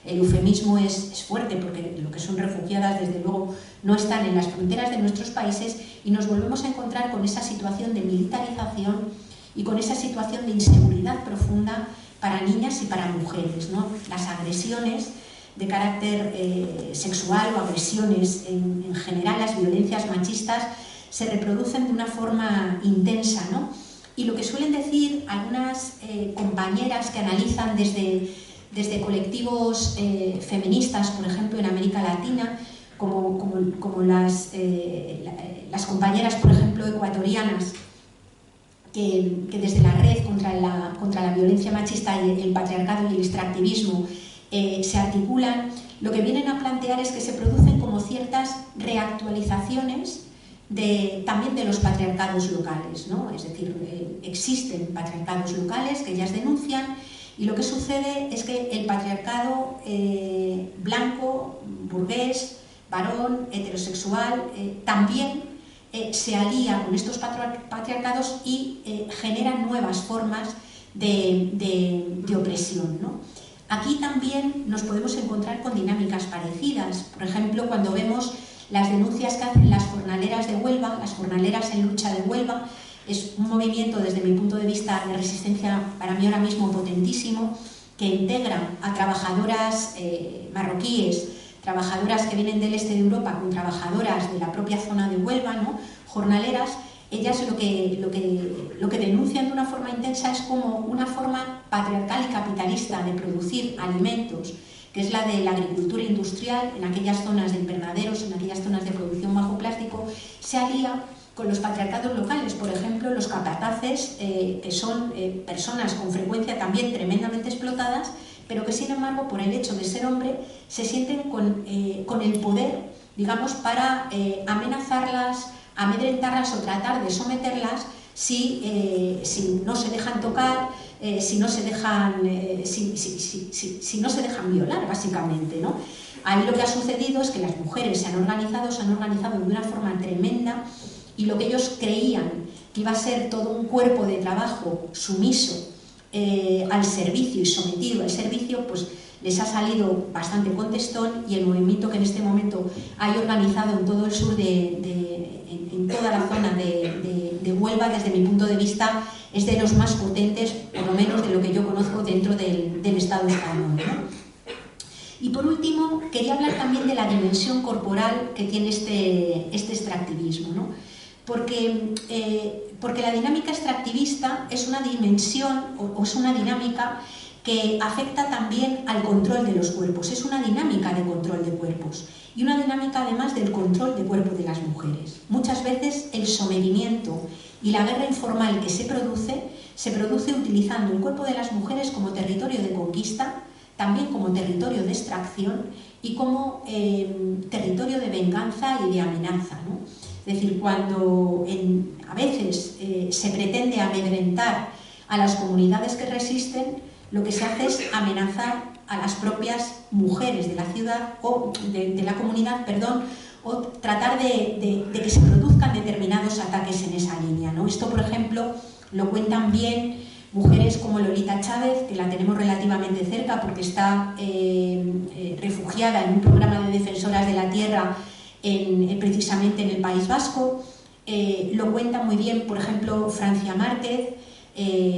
El eufemismo es fuerte porque lo que son refugiadas, desde luego, no están en las fronteras de nuestros países, y nos volvemos a encontrar con esa situación de militarización y con esa situación de inseguridad profunda para niñas y para mujeres, ¿no? Las agresiones de carácter sexual o agresiones en general, las violencias machistas, se reproducen de una forma intensa, ¿no? Y lo que suelen decir algunas compañeras que analizan desde colectivos feministas, por ejemplo, en América Latina, como las compañeras, por ejemplo, ecuatorianas, que desde la red contra la violencia machista y el patriarcado y el extractivismo se articulan, lo que vienen a plantear es que se producen como ciertas reactualizaciones también de los patriarcados locales, ¿no? Es decir, existen patriarcados locales que ellas denuncian, y lo que sucede es que el patriarcado blanco, burgués, varón, heterosexual, también se alía con estos patriarcados y genera nuevas formas de opresión, ¿no? Aquí también nos podemos encontrar con dinámicas parecidas. Por ejemplo, cuando vemos las denuncias que hacen las jornaleras de Huelva, las jornaleras en lucha de Huelva, es un movimiento desde mi punto de vista de resistencia para mí ahora mismo potentísimo, que integra a trabajadoras marroquíes, trabajadoras que vienen del este de Europa con trabajadoras de la propia zona de Huelva, ¿no? Jornaleras. Ellas lo que denuncian de una forma intensa es como una forma patriarcal y capitalista de producir alimentos, que es la de la agricultura industrial, en aquellas zonas de invernaderos, en aquellas zonas de producción bajo plástico, se alía con los patriarcados locales. Por ejemplo, los capataces, que son personas con frecuencia también tremendamente explotadas, pero que sin embargo, por el hecho de ser hombre, se sienten con el poder, digamos, para amenazarlas, amedrentarlas o tratar de someterlas si no se dejan tocar, si no se dejan violar, básicamente, ¿no? Ahí lo que ha sucedido es que las mujeres se han organizado de una forma tremenda, y lo que ellos creían que iba a ser todo un cuerpo de trabajo sumiso al servicio y sometido al servicio, pues les ha salido bastante contestón, y el movimiento que en este momento hay organizado en todo el sur en toda la zona de Huelva, desde mi punto de vista, es de los más potentes, por lo menos de lo que yo conozco dentro del Estado español, ¿no? Y por último, quería hablar también de la dimensión corporal que tiene este extractivismo, ¿no? Porque la dinámica extractivista es una dimensión o es una dinámica que afecta también al control de los cuerpos. Es una dinámica de control de cuerpos y una dinámica además del control de cuerpo de las mujeres. Muchas veces el sometimiento y la guerra informal que se produce utilizando el cuerpo de las mujeres como territorio de conquista, también como territorio de extracción y como territorio de venganza y de amenaza, ¿no? Es decir, cuando a veces se pretende amedrentar a las comunidades que resisten, lo que se hace es amenazar a las propias mujeres de la ciudad o de la comunidad, perdón, o tratar de que se produzcan determinados ataques en esa línea, ¿no? Esto, por ejemplo, lo cuentan bien mujeres como Lolita Chávez, que la tenemos relativamente cerca porque está refugiada en un programa de defensoras de la tierra precisamente en el País Vasco. Lo cuenta muy bien, por ejemplo, Francia Márquez,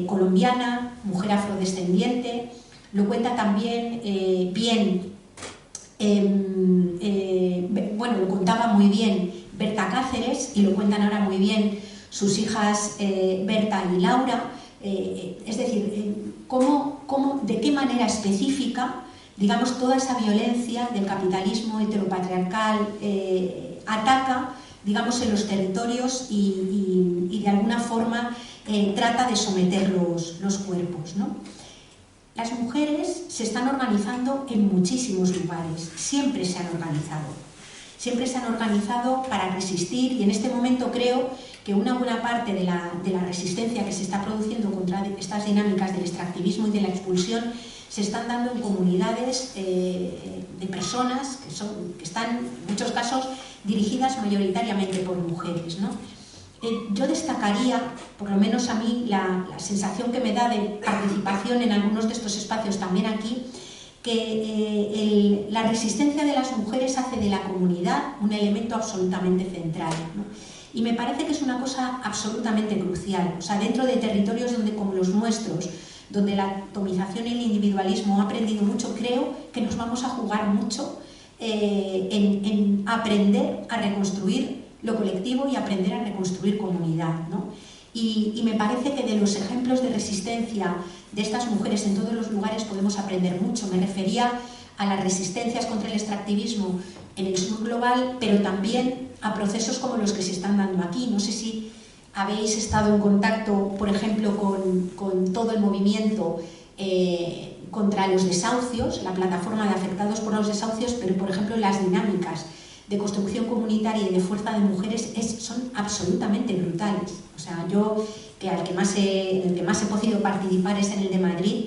colombiana, mujer afrodescendiente. Lo cuenta también lo contaba muy bien Berta Cáceres, y lo cuentan ahora muy bien sus hijas Berta y Laura. Es decir, de qué manera específica, digamos, toda esa violencia del capitalismo heteropatriarcal ataca, digamos, en los territorios y de alguna forma trata de someter los cuerpos, ¿no? Las mujeres se están organizando en muchísimos lugares, siempre se han organizado. siempre se han organizado para resistir, y en este momento creo que una buena parte de la resistencia que se está produciendo contra estas dinámicas del extractivismo y de la expulsión se están dando en comunidades de personas que están, en muchos casos, dirigidas mayoritariamente por mujeres, ¿no? Yo destacaría, por lo menos a mí, la sensación que me da de participación en algunos de estos espacios también aquí, que la resistencia de las mujeres hace de la comunidad un elemento absolutamente central, ¿no? Y me parece que es una cosa absolutamente crucial. O sea, dentro de territorios donde, como los nuestros, donde la atomización y el individualismo ha aprendido mucho, creo que nos vamos a jugar mucho en aprender a reconstruir lo colectivo y aprender a reconstruir comunidad, ¿no? Y me parece que de los ejemplos de resistencia de estas mujeres en todos los lugares podemos aprender mucho. Me refería a las resistencias contra el extractivismo en el sur global, pero también a procesos como los que se están dando aquí. No sé si habéis estado en contacto, por ejemplo, con todo el movimiento contra los desahucios, la plataforma de afectados por los desahucios, pero, por ejemplo, las dinámicas de construcción comunitaria y de fuerza de mujeres son absolutamente brutales. O sea, yo, en el que más he podido participar es en el de Madrid,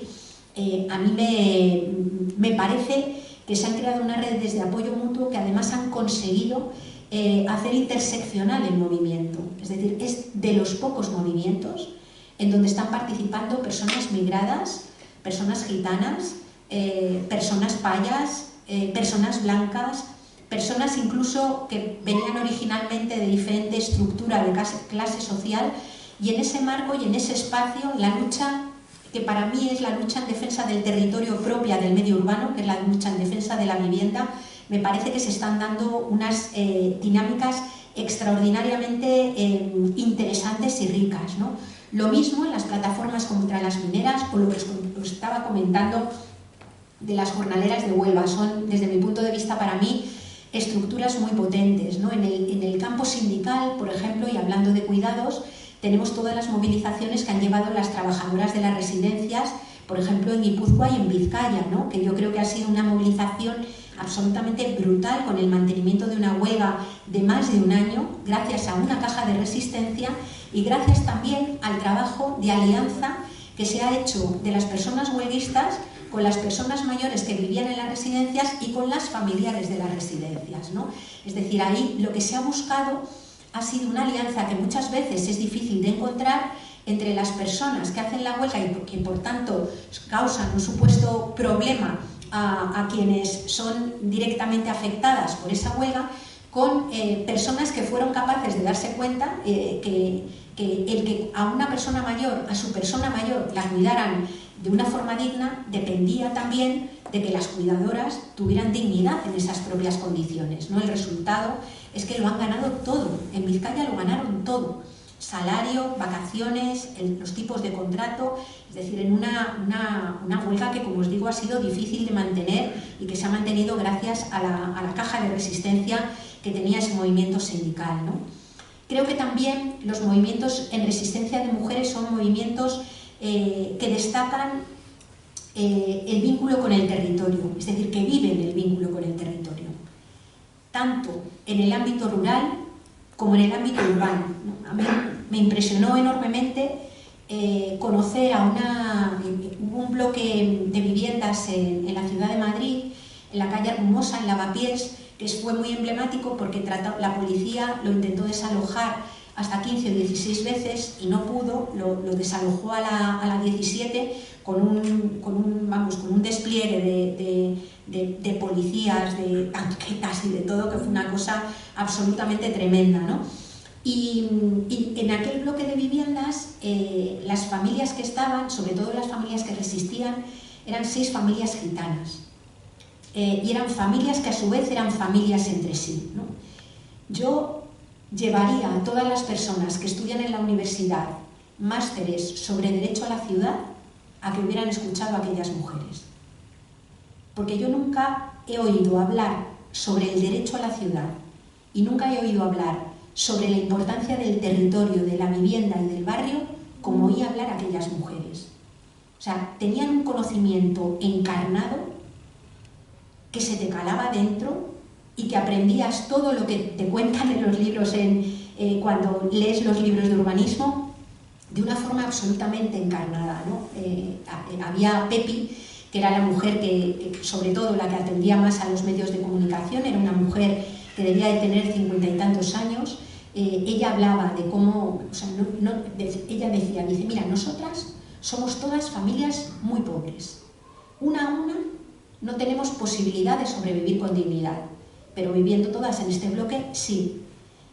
a mí me parece que se han creado unas redes de apoyo mutuo que además han conseguido hacer interseccional el movimiento. Es decir, es de los pocos movimientos en donde están participando personas migradas, personas gitanas, personas payas, personas blancas, personas incluso que venían originalmente de diferente estructura de clase social, y en ese marco y en ese espacio la lucha, que para mí es la lucha en defensa del territorio propia del medio urbano, que es la lucha en defensa de la vivienda, me parece que se están dando unas dinámicas extraordinariamente interesantes y ricas, ¿no? Lo mismo en las plataformas contra las mineras, o lo que os estaba comentando de las jornaleras de Huelva. Son, desde mi punto de vista, para mí, estructuras muy potentes, ¿no? En el campo sindical, por ejemplo, y hablando de cuidados, tenemos todas las movilizaciones que han llevado las trabajadoras de las residencias, por ejemplo, en Guipúzcoa y en Vizcaya, ¿no? Que yo creo que ha sido una movilización absolutamente brutal, con el mantenimiento de una huelga de más de un año, gracias a una caja de resistencia y gracias también al trabajo de alianza que se ha hecho de las personas huelguistas con las personas mayores que vivían en las residencias y con las familiares de las residencias, ¿no? Es decir, ahí lo que se ha buscado ha sido una alianza que muchas veces es difícil de encontrar entre las personas que hacen la huelga y que por tanto causan un supuesto problema a quienes son directamente afectadas por esa huelga, con personas que fueron capaces de darse cuenta que el que a una persona mayor, a su persona mayor, la cuidaran de una forma digna, dependía también de que las cuidadoras tuvieran dignidad en esas propias condiciones, ¿no? El resultado es que lo han ganado todo. En Vizcaya lo ganaron todo: salario, vacaciones, los tipos de contrato, es decir, en una huelga que, como os digo, ha sido difícil de mantener y que se ha mantenido gracias a la caja de resistencia que tenía ese movimiento sindical, ¿no? Creo que también los movimientos en resistencia de mujeres son movimientos que destacan el vínculo con el territorio, es decir, que viven el vínculo con el territorio, tanto en el ámbito rural como en el ámbito urbano, ¿no? A mí me impresionó enormemente conocer hubo un bloque de viviendas en la ciudad de Madrid, en la calle Argumosa, en Lavapiés, que fue muy emblemático porque la policía lo intentó desalojar hasta 15 o 16 veces y no pudo, lo desalojó a la 17 con un despliegue de policías, de tanquetas y de todo, que fue una cosa absolutamente tremenda, ¿no? Y en aquel bloque de viviendas, las familias que estaban, sobre todo las familias que resistían, eran 6 familias gitanas. Y eran familias que a su vez eran familias entre sí, ¿no? Yo llevaría a todas las personas que estudian en la universidad másteres sobre derecho a la ciudad a que hubieran escuchado a aquellas mujeres. Porque yo nunca he oído hablar sobre el derecho a la ciudad y nunca he oído hablar sobre la importancia del territorio, de la vivienda y del barrio como oí hablar a aquellas mujeres. O sea, tenían un conocimiento encarnado que se te calaba dentro y que aprendías todo lo que te cuentan en los libros cuando lees los libros de urbanismo de una forma absolutamente encarnada, ¿no? Había Pepi, que era la mujer que, sobre todo la que atendía más a los medios de comunicación, era una mujer que debía de tener 50 y tantos años. Ella hablaba de cómo, o sea, ella decía, dice, mira, nosotras somos todas familias muy pobres. Una a una no tenemos posibilidad de sobrevivir con dignidad, pero viviendo todas en este bloque, sí.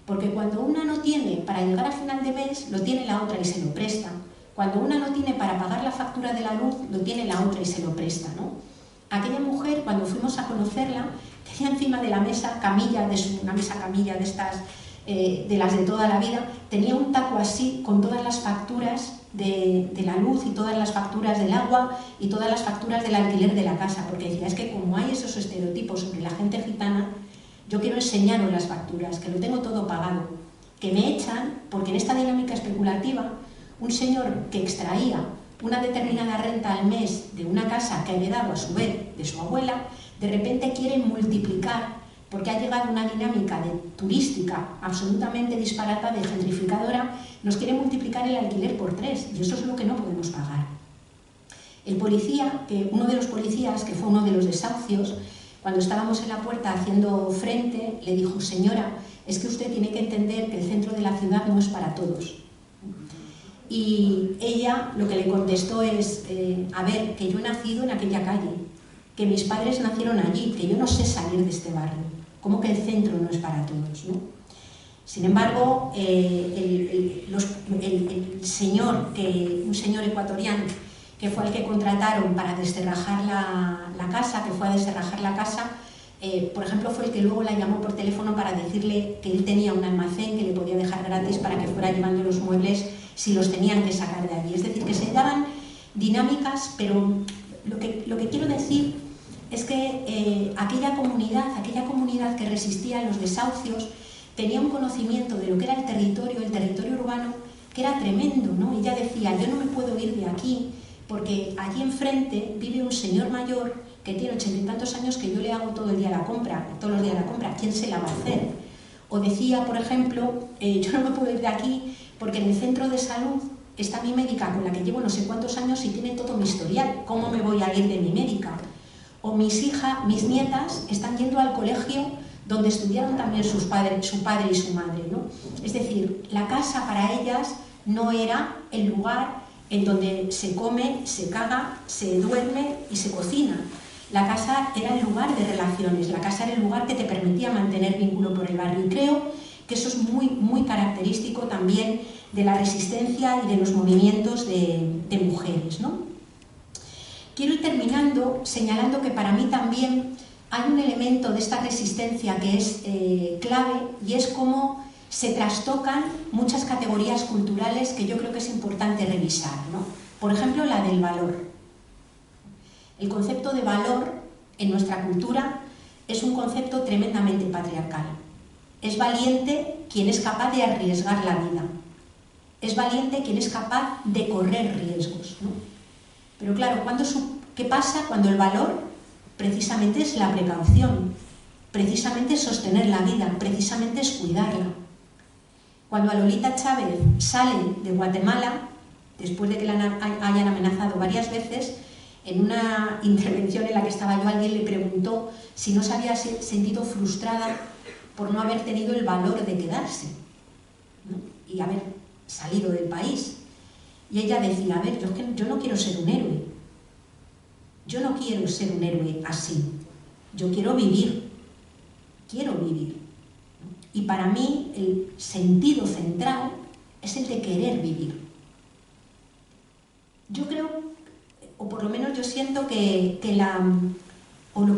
Porque cuando una no tiene para llegar a final de mes, lo tiene la otra y se lo presta. Cuando una no tiene para pagar la factura de la luz, lo tiene la otra y se lo presta, ¿no? Aquella mujer, cuando fuimos a conocerla, tenía encima de la mesa camilla, una mesa camilla de estas, de las de toda la vida, tenía un taco así con todas las facturas de la luz y todas las facturas del agua y todas las facturas del alquiler de la casa, porque decía, es que como hay esos estereotipos sobre la gente gitana, yo quiero enseñaros las facturas, que lo tengo todo pagado, que me echan porque en esta dinámica especulativa un señor que extraía una determinada renta al mes de una casa que ha heredado a su vez de su abuela, de repente quiere multiplicar, porque ha llegado una dinámica turística absolutamente disparata, de gentrificadora, nos quiere multiplicar el alquiler por 3, y eso es lo que no podemos pagar. El policía, uno de los policías, que fue uno de los desahucios, cuando estábamos en la puerta haciendo frente, le dijo, señora, es que usted tiene que entender que el centro de la ciudad no es para todos. Y ella lo que le contestó es, a ver, que yo he nacido en aquella calle, que mis padres nacieron allí, que yo no sé salir de este barrio, ¿cómo que el centro no es para todos, ¿no? Sin embargo, un señor ecuatoriano, que fue el que contrataron para descerrajar la casa, que fue a descerrajar la casa, por ejemplo, fue el que luego la llamó por teléfono para decirle que él tenía un almacén que le podía dejar gratis para que fuera llevando los muebles si los tenían que sacar de allí. Es decir, que se daban dinámicas, pero lo que quiero decir es que aquella comunidad que resistía a los desahucios tenía un conocimiento de lo que era el territorio urbano, que era tremendo, ¿no? Ella decía, yo no me puedo ir de aquí, porque allí enfrente vive un señor mayor que tiene 80 y tantos años que yo le hago todo el día la compra, todos los días la compra, ¿quién se la va a hacer? O decía, por ejemplo, yo no me puedo ir de aquí porque en el centro de salud está mi médica con la que llevo no sé cuántos años y tiene todo mi historial, ¿cómo me voy a ir de mi médica? O mis nietas están yendo al colegio donde estudiaron también su padre y su madre, ¿no? Es decir, la casa para ellas no era el lugar en donde se come, se caga, se duerme y se cocina. La casa era el lugar de relaciones, la casa era el lugar que te permitía mantener vínculo por el barrio. Y creo que eso es muy, muy característico también de la resistencia y de los movimientos de mujeres, ¿no? Quiero ir terminando señalando que para mí también hay un elemento de esta resistencia que es clave, y es cómo se trastocan muchas categorías culturales que yo creo que es importante revisar, ¿no? Por ejemplo, la del valor. El concepto de valor en nuestra cultura es un concepto tremendamente patriarcal. Es valiente quien es capaz de arriesgar la vida. Es valiente quien es capaz de correr riesgos, ¿no? Pero claro, ¿qué pasa cuando el valor precisamente es la precaución? Precisamente es sostener la vida, precisamente es cuidarla. Cuando a Lolita Chávez sale de Guatemala, después de que la hayan amenazado varias veces, en una intervención en la que estaba yo, alguien le preguntó si no se había sentido frustrada por no haber tenido el valor de quedarse, ¿no? Y haber salido del país. Y ella decía, a ver, yo no quiero ser un héroe. Yo no quiero ser un héroe así. Yo quiero vivir. Quiero vivir. Y para mí el sentido central es el de querer vivir. Yo creo, o por lo menos yo siento lo que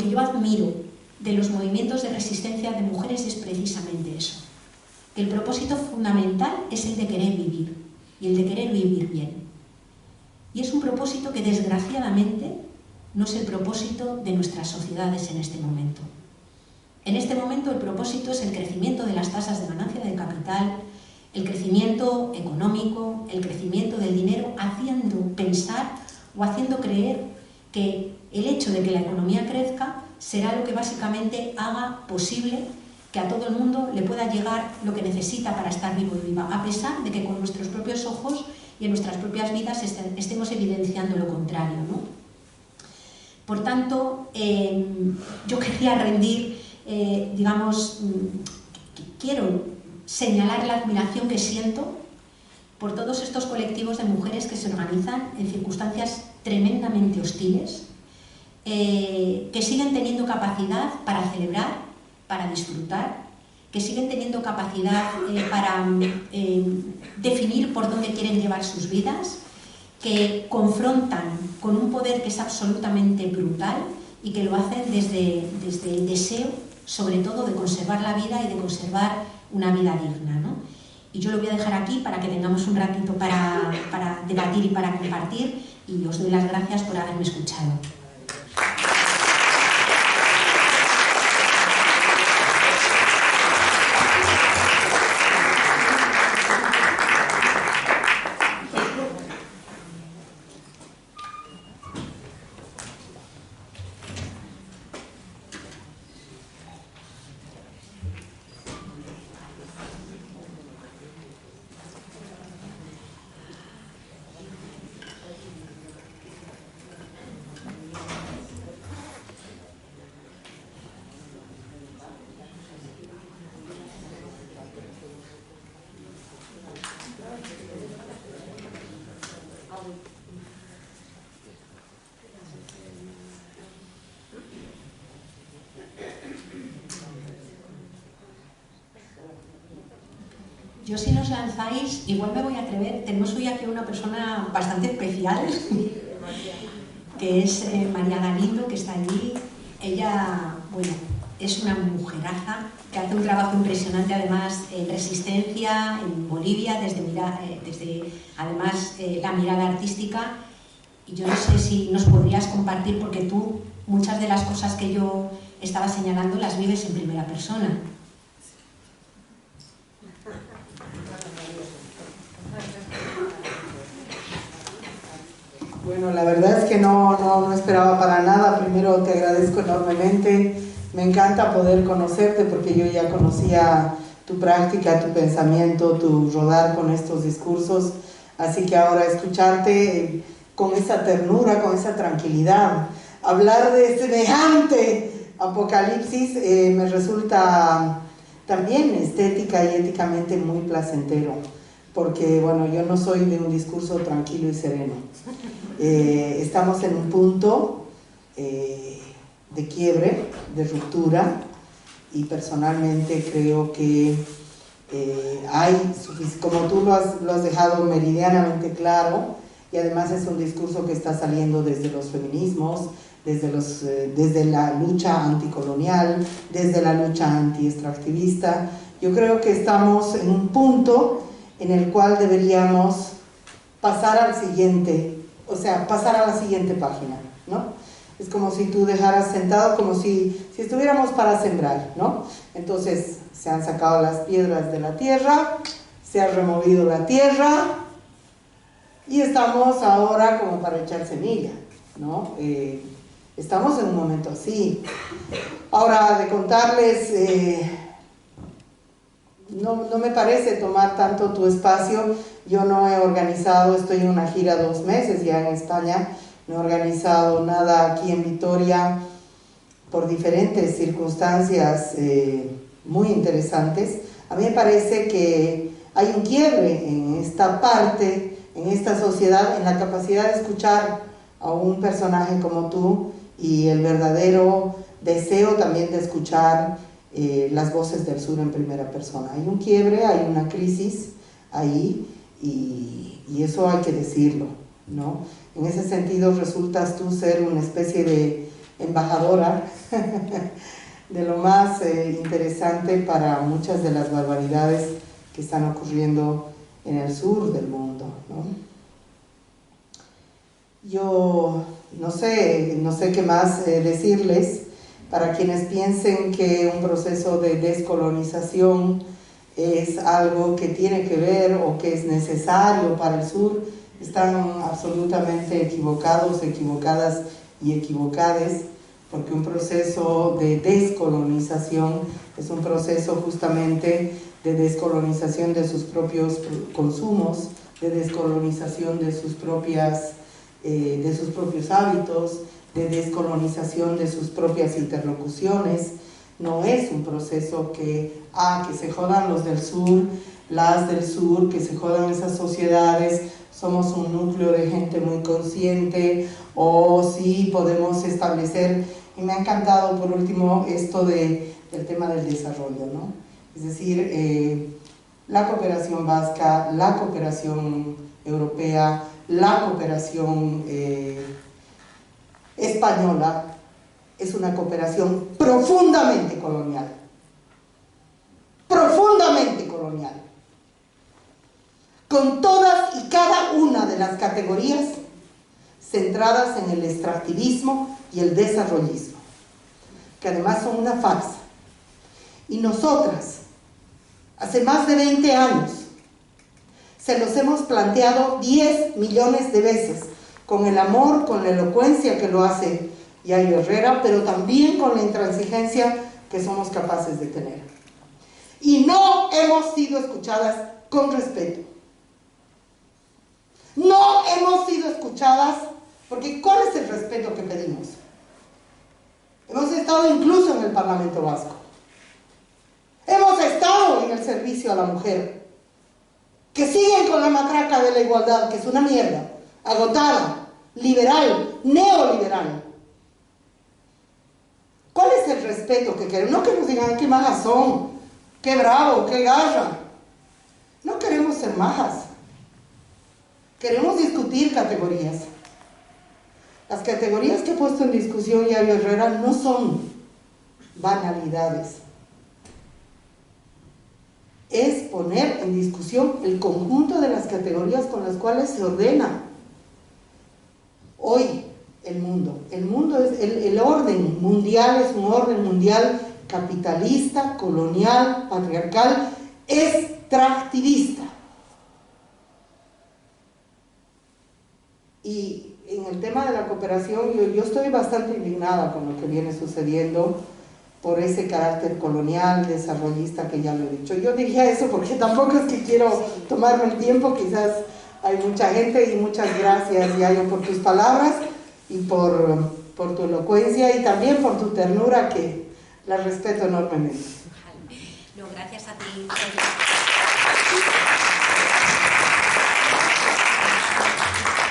yo admiro de los movimientos de resistencia de mujeres es precisamente eso. Que el propósito fundamental es el de querer vivir, y el de querer vivir bien. Y es un propósito que desgraciadamente no es el propósito de nuestras sociedades en este momento. En este momento el propósito es el crecimiento de las tasas de ganancia del capital, el crecimiento económico, el crecimiento del dinero, haciendo pensar o haciendo creer que el hecho de que la economía crezca será lo que básicamente haga posible que a todo el mundo le pueda llegar lo que necesita para estar vivo y viva, a pesar de que con nuestros propios ojos y en nuestras propias vidas estemos evidenciando lo contrario, ¿no? Por tanto, yo quería rendir, quiero señalar la admiración que siento por todos estos colectivos de mujeres que se organizan en circunstancias tremendamente hostiles, que siguen teniendo capacidad para celebrar, para disfrutar, que siguen teniendo capacidad para definir por dónde quieren llevar sus vidas, que confrontan con un poder que es absolutamente brutal y que lo hacen desde el deseo, sobre todo, de conservar la vida y de conservar una vida digna, ¿no? Y yo lo voy a dejar aquí para que tengamos un ratito para debatir y para compartir, y os doy las gracias por haberme escuchado. Yo, si nos lanzáis, igual me voy a atrever. Tenemos hoy aquí una persona bastante especial, que es María Galindo, que está allí. Ella, bueno, es una mujeraza que hace un trabajo impresionante, además, en Resistencia, en Bolivia, desde además la mirada artística. Y yo no sé si nos podrías compartir, porque tú muchas de las cosas que yo estaba señalando las vives en primera persona. Bueno, la verdad es que no esperaba para nada. Primero te agradezco enormemente. Me encanta poder conocerte porque yo ya conocía tu práctica, tu pensamiento, tu rodar con estos discursos. Así que ahora escucharte con esa ternura, con esa tranquilidad, hablar de semejante apocalipsis me resulta también estética y éticamente muy placentero. Porque, bueno, yo no soy de un discurso tranquilo y sereno. Estamos en un punto de quiebre, de ruptura, y personalmente creo que hay, como tú lo has dejado meridianamente claro, y además es un discurso que está saliendo desde los feminismos, desde la lucha anticolonial, desde la lucha anti-extractivista. Yo creo que estamos en un punto en el cual deberíamos pasar a la siguiente página, ¿no? Es como si tú dejaras sentado, como si estuviéramos para sembrar, ¿no? Entonces se han sacado las piedras de la tierra, se ha removido la tierra y estamos ahora como para echar semilla, ¿no? Estamos en un momento así. Ahora, de contarles, no me parece tomar tanto tu espacio. Yo no he organizado, estoy en una gira 2 meses ya en España, no he organizado nada aquí en Vitoria por diferentes circunstancias muy interesantes. A mí me parece que hay un quiebre en esta parte, en esta sociedad, en la capacidad de escuchar a un personaje como tú y el verdadero deseo también de escuchar las voces del sur en primera persona. Hay un quiebre, hay una crisis ahí y eso hay que decirlo, ¿no? En ese sentido resultas tú ser una especie de embajadora de lo más interesante para muchas de las barbaridades que están ocurriendo en el sur del mundo, ¿no? Yo no sé qué más decirles para quienes piensen que un proceso de descolonización es algo que tiene que ver o que es necesario para el sur. Están absolutamente equivocados, equivocadas y equivocades, porque un proceso de descolonización es un proceso justamente de descolonización de sus propios consumos, de descolonización de sus propios hábitos, de descolonización de sus propias interlocuciones. No es un proceso que se jodan los del sur, las del sur, que se jodan esas sociedades, somos un núcleo de gente muy consciente, o sí podemos establecer, y me ha encantado por último esto del tema del desarrollo, ¿no? Es decir, la cooperación vasca, la cooperación europea, la cooperación española, es una cooperación profundamente colonial. Profundamente colonial. Con todas y cada una de las categorías centradas en el extractivismo y el desarrollismo, que además son una farsa. Y nosotras, hace más de 20 años, se los hemos planteado 10 millones de veces, con el amor, con la elocuencia que lo hace Yayo Herrera, pero también con la intransigencia que somos capaces de tener. Y no hemos sido escuchadas con respeto. No hemos sido escuchadas, porque ¿cuál es el respeto que pedimos? Hemos estado incluso en el Parlamento Vasco. Hemos estado en el servicio a la mujer, que siguen con la matraca de la igualdad, que es una mierda, agotada, liberal, neoliberal. ¿Cuál es el respeto que queremos? No que nos digan qué majas son, qué bravo, qué garra. No queremos ser majas. Queremos discutir categorías. Las categorías que he puesto en discusión Yayo Herrera no son banalidades. Es poner en discusión el conjunto de las categorías con las cuales se ordena hoy el mundo. El mundo es el orden mundial, es un orden mundial capitalista, colonial, patriarcal, extractivista. Y en el tema de la cooperación, yo estoy bastante indignada con lo que viene sucediendo por ese carácter colonial, desarrollista que ya lo he dicho. Yo diría eso porque tampoco es que quiero tomarme el tiempo, quizás hay mucha gente, y muchas gracias, Yayo, por tus palabras y por tu elocuencia y también por tu ternura, que la respeto enormemente. No, gracias a ti.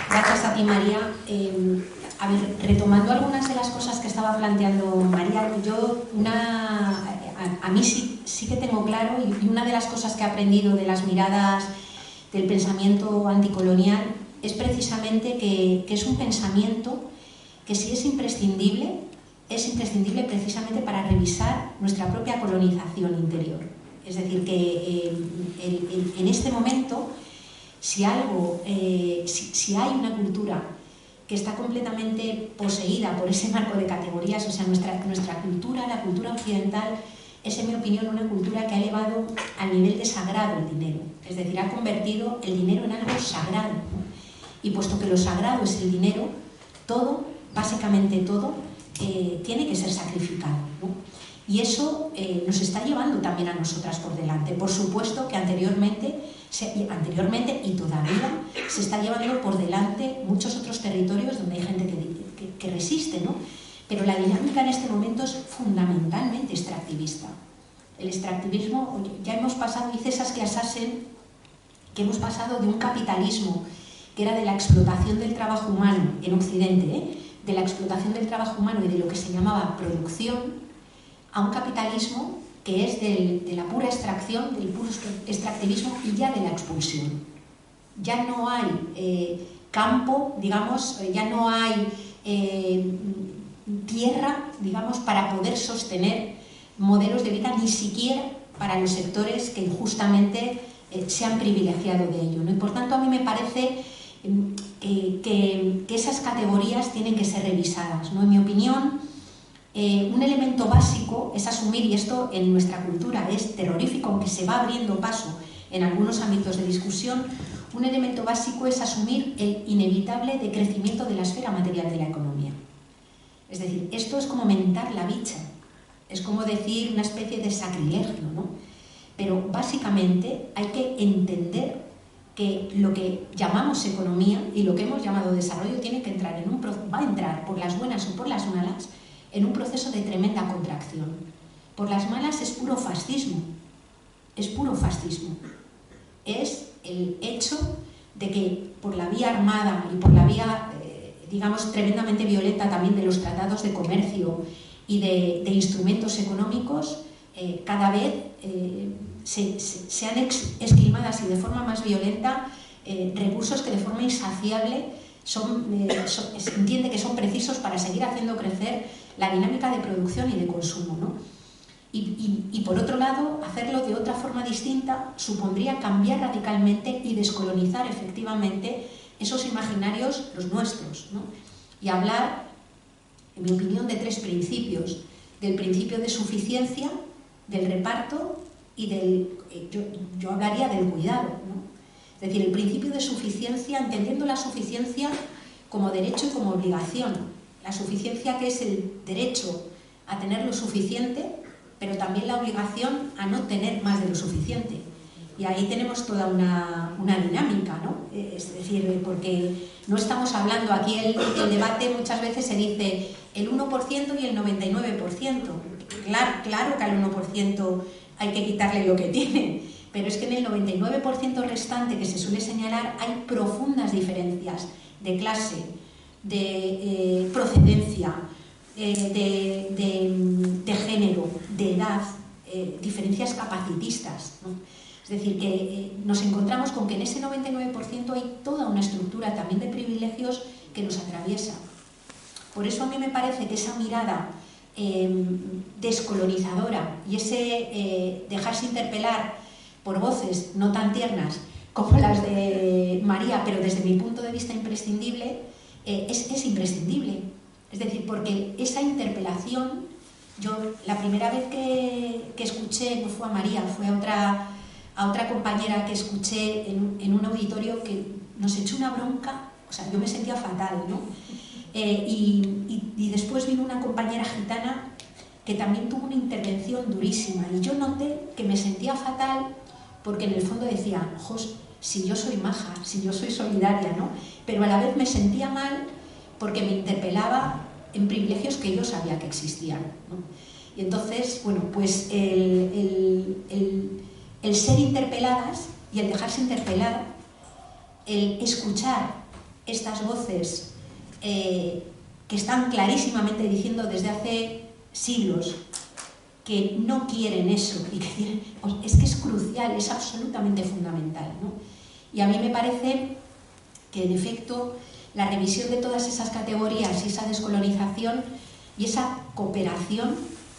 Gracias a ti, María. A ver, retomando algunas de las cosas que estaba planteando María, a mí sí que tengo claro, y una de las cosas que he aprendido de las miradas del pensamiento anticolonial es precisamente que es un pensamiento que sí es imprescindible precisamente para revisar nuestra propia colonización interior. Es decir, que en este momento, si hay una cultura que está completamente poseída por ese marco de categorías, o sea, nuestra cultura, la cultura occidental, es, en mi opinión, una cultura que ha elevado al nivel de sagrado el dinero. Es decir, ha convertido el dinero en algo sagrado, ¿no? Y puesto que lo sagrado es el dinero, todo, básicamente todo, tiene que ser sacrificado, ¿no? Y eso nos está llevando también a nosotras por delante. Por supuesto que anteriormente y todavía se está llevando por delante muchos otros territorios donde hay gente que resiste, ¿no? Pero la dinámica en este momento es fundamentalmente extractivista. El extractivismo, ya hemos pasado, dice Saskia Sassen, que hemos pasado de un capitalismo que era de la explotación del trabajo humano en Occidente, de la explotación del trabajo humano y de lo que se llamaba producción, a un capitalismo que es de la pura extracción, del puro extractivismo y ya de la expulsión. Ya no hay campo, digamos, ya no hay tierra, digamos, para poder sostener modelos de vida, ni siquiera para los sectores que injustamente se han privilegiado de ello, ¿no? Y por tanto a mí me parece que esas categorías tienen que ser revisadas, ¿no? En mi opinión, un elemento básico es asumir, y esto en nuestra cultura es terrorífico, aunque se va abriendo paso en algunos ámbitos de discusión, un elemento básico es asumir el inevitable decrecimiento de la esfera material de la economía. Es decir, esto es como mentar la bicha, es como decir una especie de sacrilegio, ¿no? Pero básicamente hay que entender que lo que llamamos economía y lo que hemos llamado desarrollo tiene que entrar va a entrar por las buenas o por las malas en un proceso de tremenda contracción. Por las malas es puro fascismo, es puro fascismo. Es el hecho de que por la vía armada y por la vía, digamos, tremendamente violenta también de los tratados de comercio y de instrumentos económicos, cada vez sean esquilmadas y de forma más violenta recursos que de forma insaciable se entiende que son precisos para seguir haciendo crecer la dinámica de producción y de consumo, ¿no? Y por otro lado, hacerlo de otra forma distinta supondría cambiar radicalmente y descolonizar efectivamente esos imaginarios, los nuestros, ¿no? Y hablar, en mi opinión, de tres principios: del principio de suficiencia, del reparto y yo hablaría del cuidado, ¿no? Es decir, el principio de suficiencia, entendiendo la suficiencia como derecho y como obligación. La suficiencia, que es el derecho a tener lo suficiente, pero también la obligación a no tener más de lo suficiente. Y ahí tenemos toda una dinámica, ¿no? Es decir, porque no estamos hablando, aquí el debate muchas veces se dice el 1% y el 99%. Claro que al 1% hay que quitarle lo que tiene, pero es que en el 99% restante que se suele señalar hay profundas diferencias de clase, de procedencia, de género, de edad, diferencias capacitistas, ¿no? Es decir, que nos encontramos con que en ese 99% hay toda una estructura también de privilegios que nos atraviesa. Por eso a mí me parece que esa mirada descolonizadora y ese dejarse interpelar por voces no tan tiernas como las de María, pero desde mi punto de vista imprescindible, es imprescindible. Es decir, porque esa interpelación, yo la primera vez que escuché no fue a María, fue a otra compañera que escuché en un auditorio que nos echó una bronca, o sea, yo me sentía fatal, ¿no? Y después vino una compañera gitana que también tuvo una intervención durísima y yo noté que me sentía fatal porque en el fondo decía, ojos, si yo soy maja, si yo soy solidaria, ¿no? Pero a la vez me sentía mal porque me interpelaba en privilegios que yo sabía que existían, ¿no? Y entonces, bueno, pues el ser interpeladas y el dejarse interpelar, el escuchar estas voces que están clarísimamente diciendo desde hace siglos que no quieren eso y que quieren, pues es que es crucial, es absolutamente fundamental, ¿no? Y a mí me parece que en efecto la revisión de todas esas categorías y esa descolonización y esa cooperación,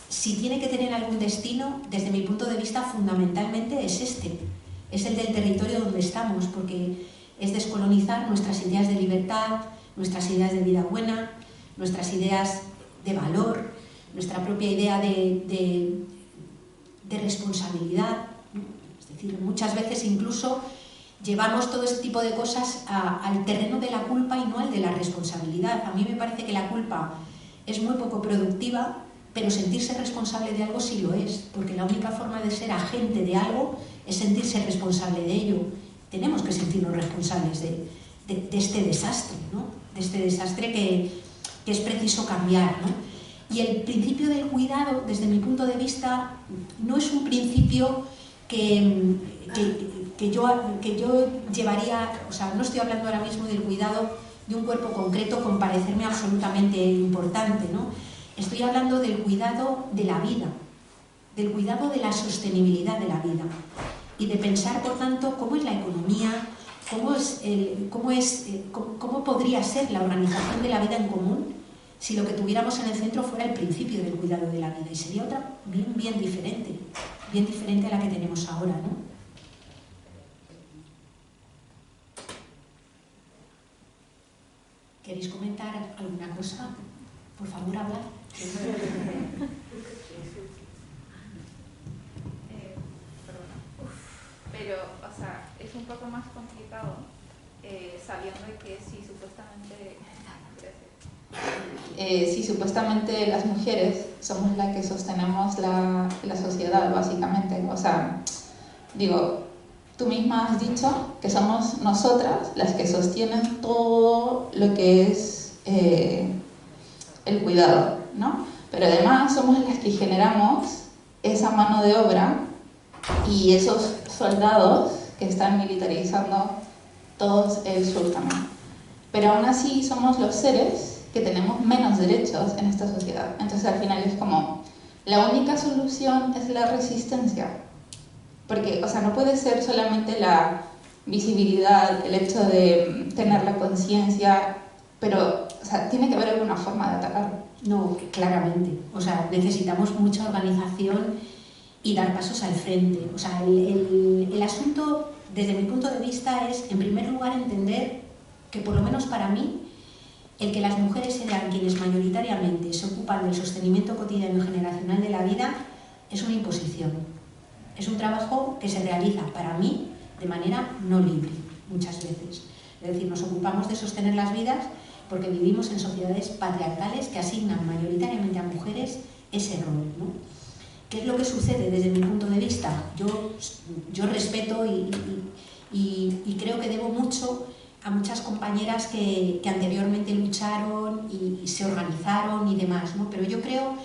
si tiene que tener algún destino, desde mi punto de vista fundamentalmente es el del territorio donde estamos, porque es descolonizar nuestras ideas de libertad, nuestras ideas de vida buena, nuestras ideas de valor, nuestra propia idea de responsabilidad, ¿no? Es decir, muchas veces incluso llevamos todo este tipo de cosas al terreno de la culpa y no al de la responsabilidad. A mí me parece que la culpa es muy poco productiva, pero sentirse responsable de algo sí lo es, porque la única forma de ser agente de algo es sentirse responsable de ello. Tenemos que sentirnos responsables de este desastre, ¿no? De este desastre que es preciso cambiar, ¿no? Y el principio del cuidado, desde mi punto de vista, no es un principio que yo llevaría, o sea, no estoy hablando ahora mismo del cuidado de un cuerpo concreto con parecerme absolutamente importante, ¿no? Estoy hablando del cuidado de la vida, del cuidado de la sostenibilidad de la vida y de pensar, por tanto, cómo es la economía, cómo podría ser la organización de la vida en común si lo que tuviéramos en el centro fuera el principio del cuidado de la vida, y sería otra bien diferente a la que tenemos ahora, ¿no? ¿Queréis comentar alguna cosa? Por favor, hablad. Pero, o sea, es un poco más complicado sabiendo que si supuestamente... Gracias. si supuestamente las mujeres somos las que sostenemos la sociedad, básicamente. O sea, digo, tú misma has dicho que somos nosotras las que sostienen todo lo que es el cuidado, ¿no? Pero además somos las que generamos esa mano de obra y esos soldados que están militarizando todo el sur también. Pero aún así somos los seres que tenemos menos derechos en esta sociedad. Entonces al final es como, la única solución es la resistencia. Porque, o sea, no puede ser solamente la visibilidad, el hecho de tener la conciencia, pero, o sea, tiene que haber alguna forma de atacarlo. No, claramente. O sea, necesitamos mucha organización y dar pasos al frente. O sea, el asunto, desde mi punto de vista, es, en primer lugar, entender que, por lo menos para mí, el que las mujeres sean quienes mayoritariamente se ocupan del sostenimiento cotidiano y generacional de la vida es una imposición. Es un trabajo que se realiza, para mí, de manera no libre, muchas veces. Es decir, nos ocupamos de sostener las vidas porque vivimos en sociedades patriarcales que asignan mayoritariamente a mujeres ese rol, ¿no? ¿Qué es lo que sucede desde mi punto de vista? Yo respeto y creo que debo mucho a muchas compañeras que anteriormente lucharon y se organizaron y demás, ¿no? Pero yo creo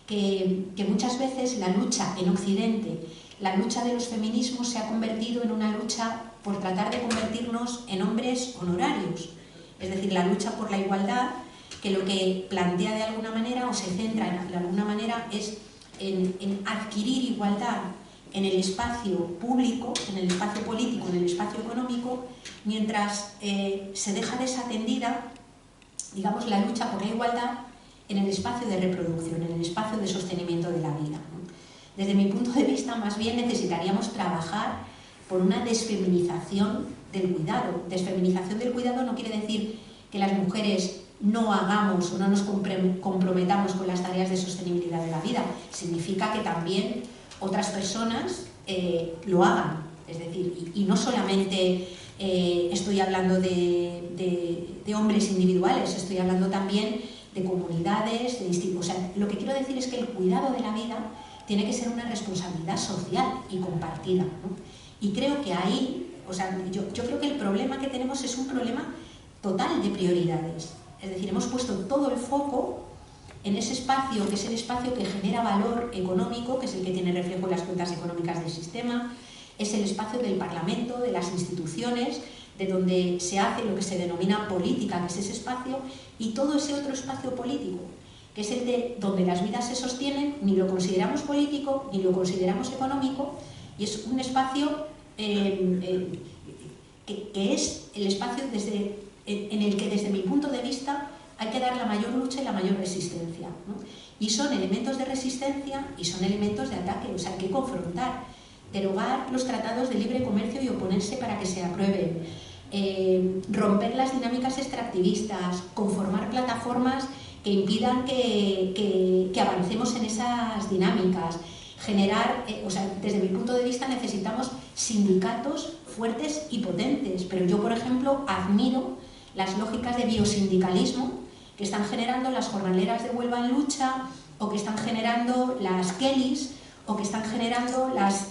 que muchas veces la lucha en Occidente, la lucha de los feminismos se ha convertido en una lucha por tratar de convertirnos en hombres honorarios. Es decir, la lucha por la igualdad, que lo que plantea de alguna manera o se centra de alguna manera es en adquirir igualdad en el espacio público, en el espacio político, en el espacio económico, mientras se deja desatendida, digamos, la lucha por la igualdad en el espacio de reproducción, en el espacio de sostenimiento de la vida, ¿no? Desde mi punto de vista, más bien necesitaríamos trabajar por una desfeminización del cuidado. Desfeminización del cuidado no quiere decir que las mujeres no hagamos o no nos comprometamos con las tareas de sostenibilidad de la vida. Significa que también otras personas lo hagan. Es decir, y no solamente estoy hablando de hombres individuales, estoy hablando también de comunidades, de institutos. O sea, lo que quiero decir es que el cuidado de la vida tiene que ser una responsabilidad social y compartida, ¿no? Y creo que ahí, o sea, yo creo que el problema que tenemos es un problema total de prioridades. Es decir, hemos puesto todo el foco en ese espacio, que es el espacio que genera valor económico, que es el que tiene reflejo en las cuentas económicas del sistema, es el espacio del Parlamento, de las instituciones, de donde se hace lo que se denomina política, que es ese espacio, y todo ese otro espacio político, que es el de donde las vidas se sostienen, ni lo consideramos político, ni lo consideramos económico, y es un espacio que es el espacio en el que, desde mi punto de vista, hay que dar la mayor lucha y la mayor resistencia, ¿no? Y son elementos de resistencia y son elementos de ataque, o sea, hay que confrontar, derogar los tratados de libre comercio y oponerse para que se aprueben, romper las dinámicas extractivistas, conformar plataformas que impidan que avancemos en esas dinámicas, generar, o sea, desde mi punto de vista necesitamos sindicatos fuertes y potentes, pero yo, por ejemplo, admiro las lógicas de biosindicalismo que están generando las jornaleras de Huelva en Lucha, o que están generando las Kellys, o que están generando las,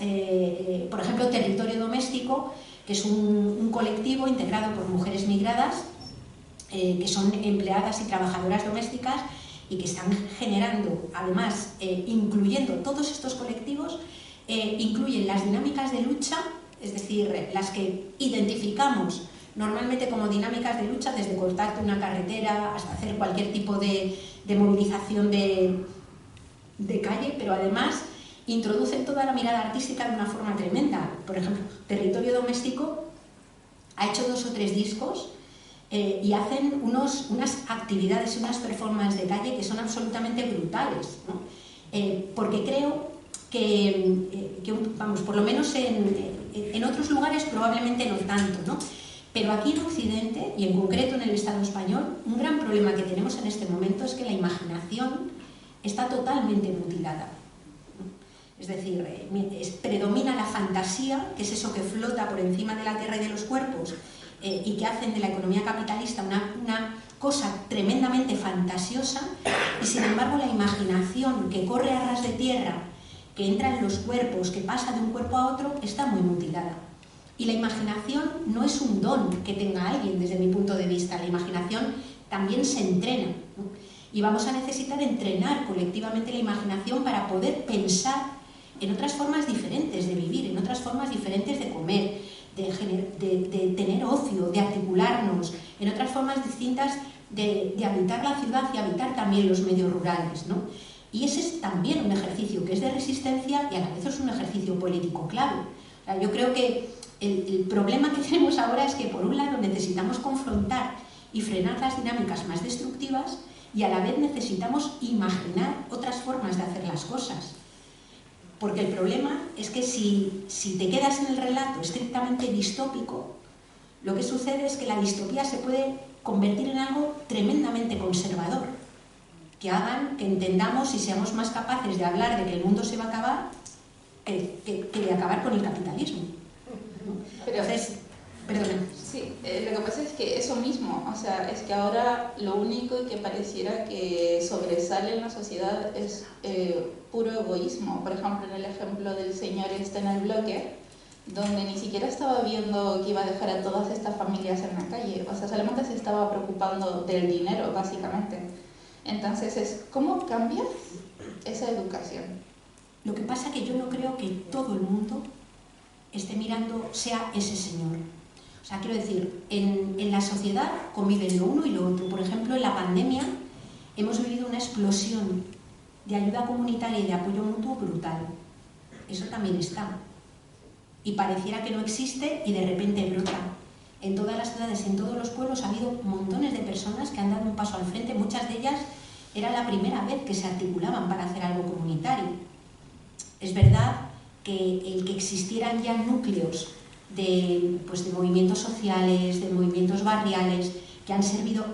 por ejemplo, Territorio Doméstico, que es un colectivo integrado por mujeres migradas, que son empleadas y trabajadoras domésticas, y que están generando, además, incluyendo todos estos colectivos, incluyen las dinámicas de lucha, es decir, las que identificamos normalmente como dinámicas de lucha, desde cortarte una carretera hasta hacer cualquier tipo de movilización de calle, pero además introducen toda la mirada artística de una forma tremenda. Por ejemplo, Territorio Doméstico ha hecho 2 o 3 discos y hacen unas actividades y unas performances de calle que son absolutamente brutales, ¿no? Porque creo que, vamos, por lo menos en otros lugares probablemente no tanto, ¿no? Pero aquí en Occidente, y en concreto en el Estado español, un gran problema que tenemos en este momento es que la imaginación está totalmente mutilada, ¿no? Es decir, predomina la fantasía, que es eso que flota por encima de la tierra y de los cuerpos, y que hacen de la economía capitalista cosa tremendamente fantasiosa, y sin embargo la imaginación que corre a ras de tierra, que entra en los cuerpos, que pasa de un cuerpo a otro, está muy mutilada. Y la imaginación no es un don que tenga alguien desde mi punto de vista, la imaginación también se entrena, ¿no? Y vamos a necesitar entrenar colectivamente la imaginación para poder pensar en otras formas diferentes de vivir, en otras formas diferentes de comer, de tener ocio, de articularnos, en otras formas distintas de habitar la ciudad y habitar también los medios rurales, ¿no? Y ese es también un ejercicio que es de resistencia y a la vez es un ejercicio político clave. O sea, yo creo que el problema que tenemos ahora es que por un lado necesitamos confrontar y frenar las dinámicas más destructivas y a la vez necesitamos imaginar otras formas de hacer las cosas. Porque el problema es que si te quedas en el relato estrictamente distópico, lo que sucede es que la distopía se puede convertir en algo tremendamente conservador, que hagan que entendamos y seamos más capaces de hablar de que el mundo se va a acabar que de acabar con el capitalismo. Pero, entonces, perdona. Sí, lo que pasa es que eso mismo, o sea, es que ahora lo único que pareciera que sobresale en la sociedad es puro egoísmo. Por ejemplo, en el ejemplo del señor este en el bloque, donde ni siquiera estaba viendo que iba a dejar a todas estas familias en la calle, o sea, solamente se estaba preocupando del dinero, básicamente. Entonces, ¿cómo cambias esa educación? Lo que pasa es que yo no creo que todo el mundo esté mirando, sea ese señor. O sea, quiero decir, en la sociedad conviven lo uno y lo otro. Por ejemplo, en la pandemia hemos vivido una explosión de ayuda comunitaria y de apoyo mutuo brutal. Eso también está. Y pareciera que no existe y de repente brota. En todas las ciudades, en todos los pueblos ha habido montones de personas que han dado un paso al frente. Muchas de ellas era la primera vez que se articulaban para hacer algo comunitario. Es verdad que el que existieran ya núcleos de movimientos sociales, de movimientos barriales, que han servido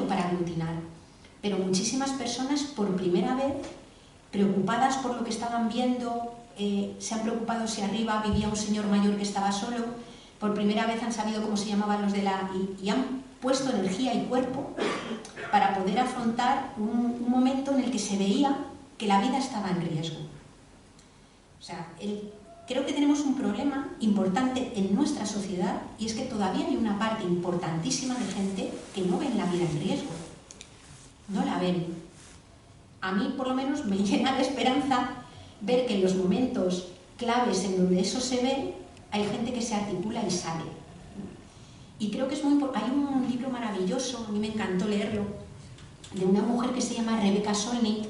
para aglutinar. Pero muchísimas personas, por primera vez, preocupadas por lo que estaban viendo, se han preocupado si arriba vivía un señor mayor que estaba solo, por primera vez han sabido cómo se llamaban los de la... y han puesto energía y cuerpo para poder afrontar un momento en el que se veía que la vida estaba en riesgo. O sea, creo que tenemos un problema importante en nuestra sociedad y es que todavía hay una parte importantísima de gente que no ven la vida en riesgo. No la ven. A mí, por lo menos, me llena de esperanza ver que en los momentos claves en donde eso se ve, hay gente que se articula y sale. Y creo que es muy importante. Hay un libro maravilloso, a mí me encantó leerlo, de una mujer que se llama Rebecca Solnit,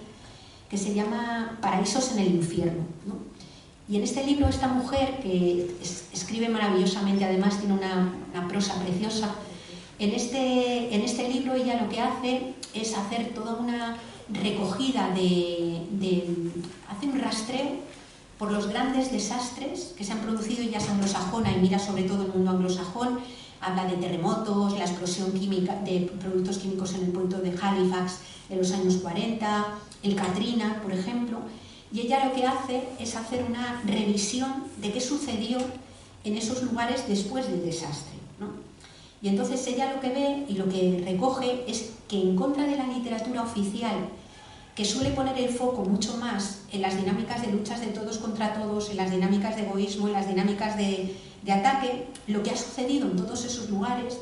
que se llama Paraísos en el infierno, ¿no? Y en este libro esta mujer, que escribe maravillosamente, además tiene una prosa preciosa, en este libro ella lo que hace es hacer toda una recogida hace un rastreo por los grandes desastres que se han producido. Ella es anglosajona y mira sobre todo el mundo anglosajón, habla de terremotos, la explosión química de productos químicos en el puerto de Halifax en los años 40, el Katrina, por ejemplo. Y ella lo que hace es hacer una revisión de qué sucedió en esos lugares después del desastre, ¿no? Y entonces ella lo que ve y lo que recoge es que en contra de la literatura oficial, que suele poner el foco mucho más en las dinámicas de luchas de todos contra todos, en las dinámicas de egoísmo, en las dinámicas de ataque, lo que ha sucedido en todos esos lugares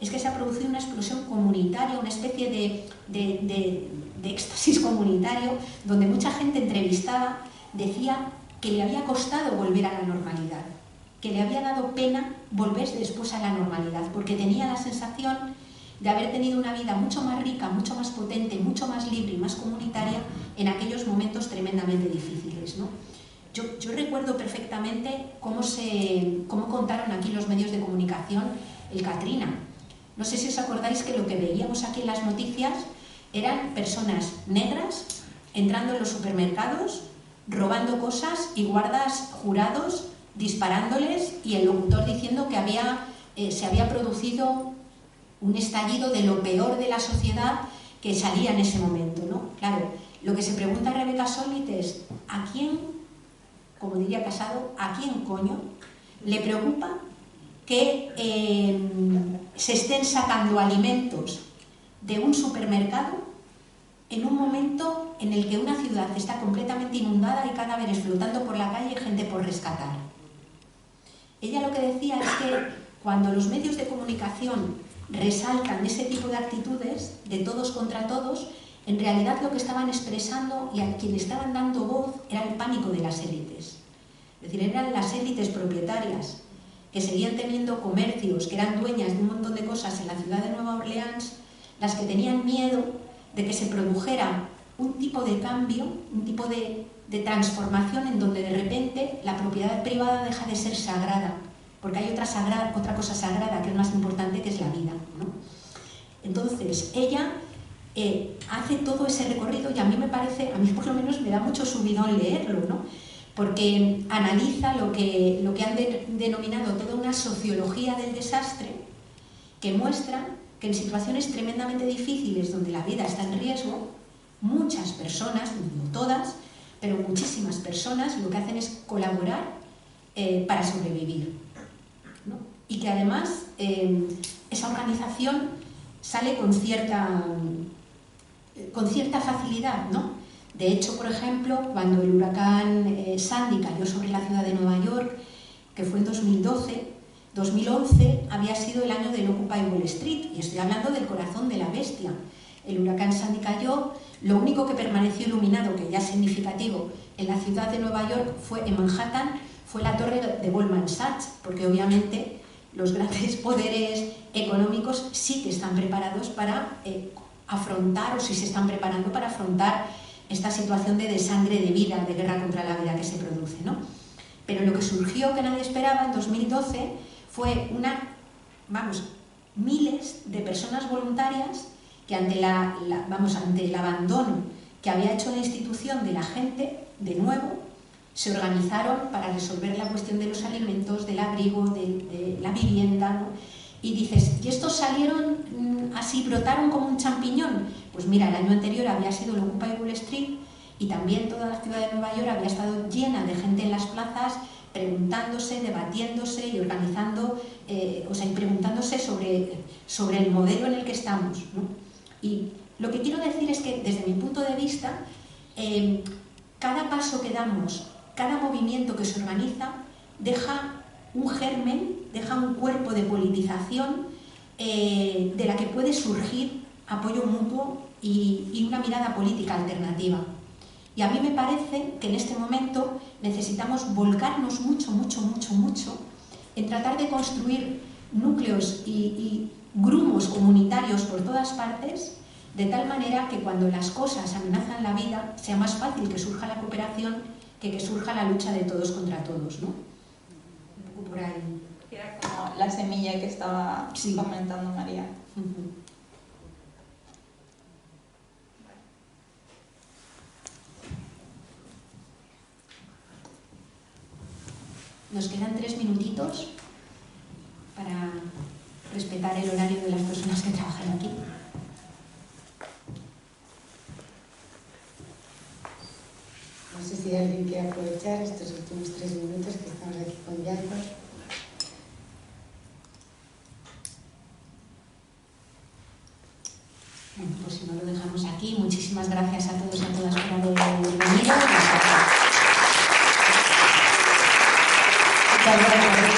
es que se ha producido una explosión comunitaria, una especie de éxtasis comunitario, donde mucha gente entrevistada decía que le había costado volver a la normalidad, que le había dado pena volver después a la normalidad, porque tenía la sensación de haber tenido una vida mucho más rica, mucho más potente, mucho más libre y más comunitaria en aquellos momentos tremendamente difíciles, ¿no? Yo recuerdo perfectamente cómo contaron aquí los medios de comunicación el Katrina. No sé si os acordáis que lo que veíamos aquí en las noticias eran personas negras entrando en los supermercados, robando cosas y guardas jurados disparándoles y el locutor diciendo que se había producido un estallido de lo peor de la sociedad que salía en ese momento, ¿no? Claro, lo que se pregunta Rebecca Solnit es ¿a quién, como diría Casado, a quién coño le preocupa que se estén sacando alimentos de un supermercado en un momento en el que una ciudad está completamente inundada, hay cadáveres flotando por la calle y gente por rescatar. Ella lo que decía es que cuando los medios de comunicación resaltan ese tipo de actitudes, de todos contra todos, en realidad lo que estaban expresando y a quien estaban dando voz era el pánico de las élites. Es decir, eran las élites propietarias que seguían teniendo comercios, que eran dueñas de un montón de cosas en la ciudad de Nueva Orleans, las que tenían miedo de que se produjera un tipo de cambio, un tipo de transformación en donde de repente la propiedad privada deja de ser sagrada, porque hay otra cosa sagrada que es más importante, que es la vida, ¿no? Entonces, ella hace todo ese recorrido y a mí me parece, a mí por lo menos me da mucho subidón leerlo, ¿no? Porque analiza lo que han denominado toda una sociología del desastre, que muestra que en situaciones tremendamente difíciles donde la vida está en riesgo, muchas personas, no todas, pero muchísimas personas lo que hacen es colaborar para sobrevivir, ¿no? Y que además esa organización sale con cierta facilidad, ¿no? De hecho, por ejemplo, cuando el huracán Sandy cayó sobre la ciudad de Nueva York, que fue en 2011 había sido el año del Occupy Wall Street, y estoy hablando del corazón de la bestia. El huracán Sandy cayó, lo único que permaneció iluminado, que ya es significativo, en la ciudad de Nueva York, en Manhattan, fue la torre de Goldman Sachs, porque obviamente los grandes poderes económicos sí que están preparados para afrontar, o sí se están preparando para afrontar esta situación de desangre de vida, de guerra contra la vida que se produce, ¿no? Pero lo que surgió que nadie esperaba en 2012 fue miles de personas voluntarias que ante ante el abandono que había hecho la institución de la gente, de nuevo, se organizaron para resolver la cuestión de los alimentos, del abrigo, de la vivienda, ¿no? Y dices, ¿y estos salieron así, brotaron como un champiñón? Pues mira, el año anterior había sido el Occupy Wall Street y también toda la ciudad de Nueva York había estado llena de gente en las plazas preguntándose, debatiéndose y organizando, y preguntándose sobre el modelo en el que estamos, ¿no? Y lo que quiero decir es que, desde mi punto de vista, cada paso que damos, cada movimiento que se organiza, deja un germen, deja un cuerpo de politización de la que puede surgir apoyo mutuo y una mirada política alternativa. Y a mí me parece que en este momento necesitamos volcarnos mucho en tratar de construir núcleos y grumos comunitarios por todas partes, de tal manera que cuando las cosas amenazan la vida sea más fácil que surja la cooperación que surja la lucha de todos contra todos, ¿no? Un poco por ahí. Era como la semilla que estaba comentando María. Nos quedan 3 minutitos para respetar el horario de las personas que trabajan aquí. No sé si alguien quiere aprovechar estos últimos 3 minutos que estamos aquí con Jacob. Bueno, pues si no lo dejamos aquí, muchísimas gracias a todos y a todas por haber venido. Muchas gracias.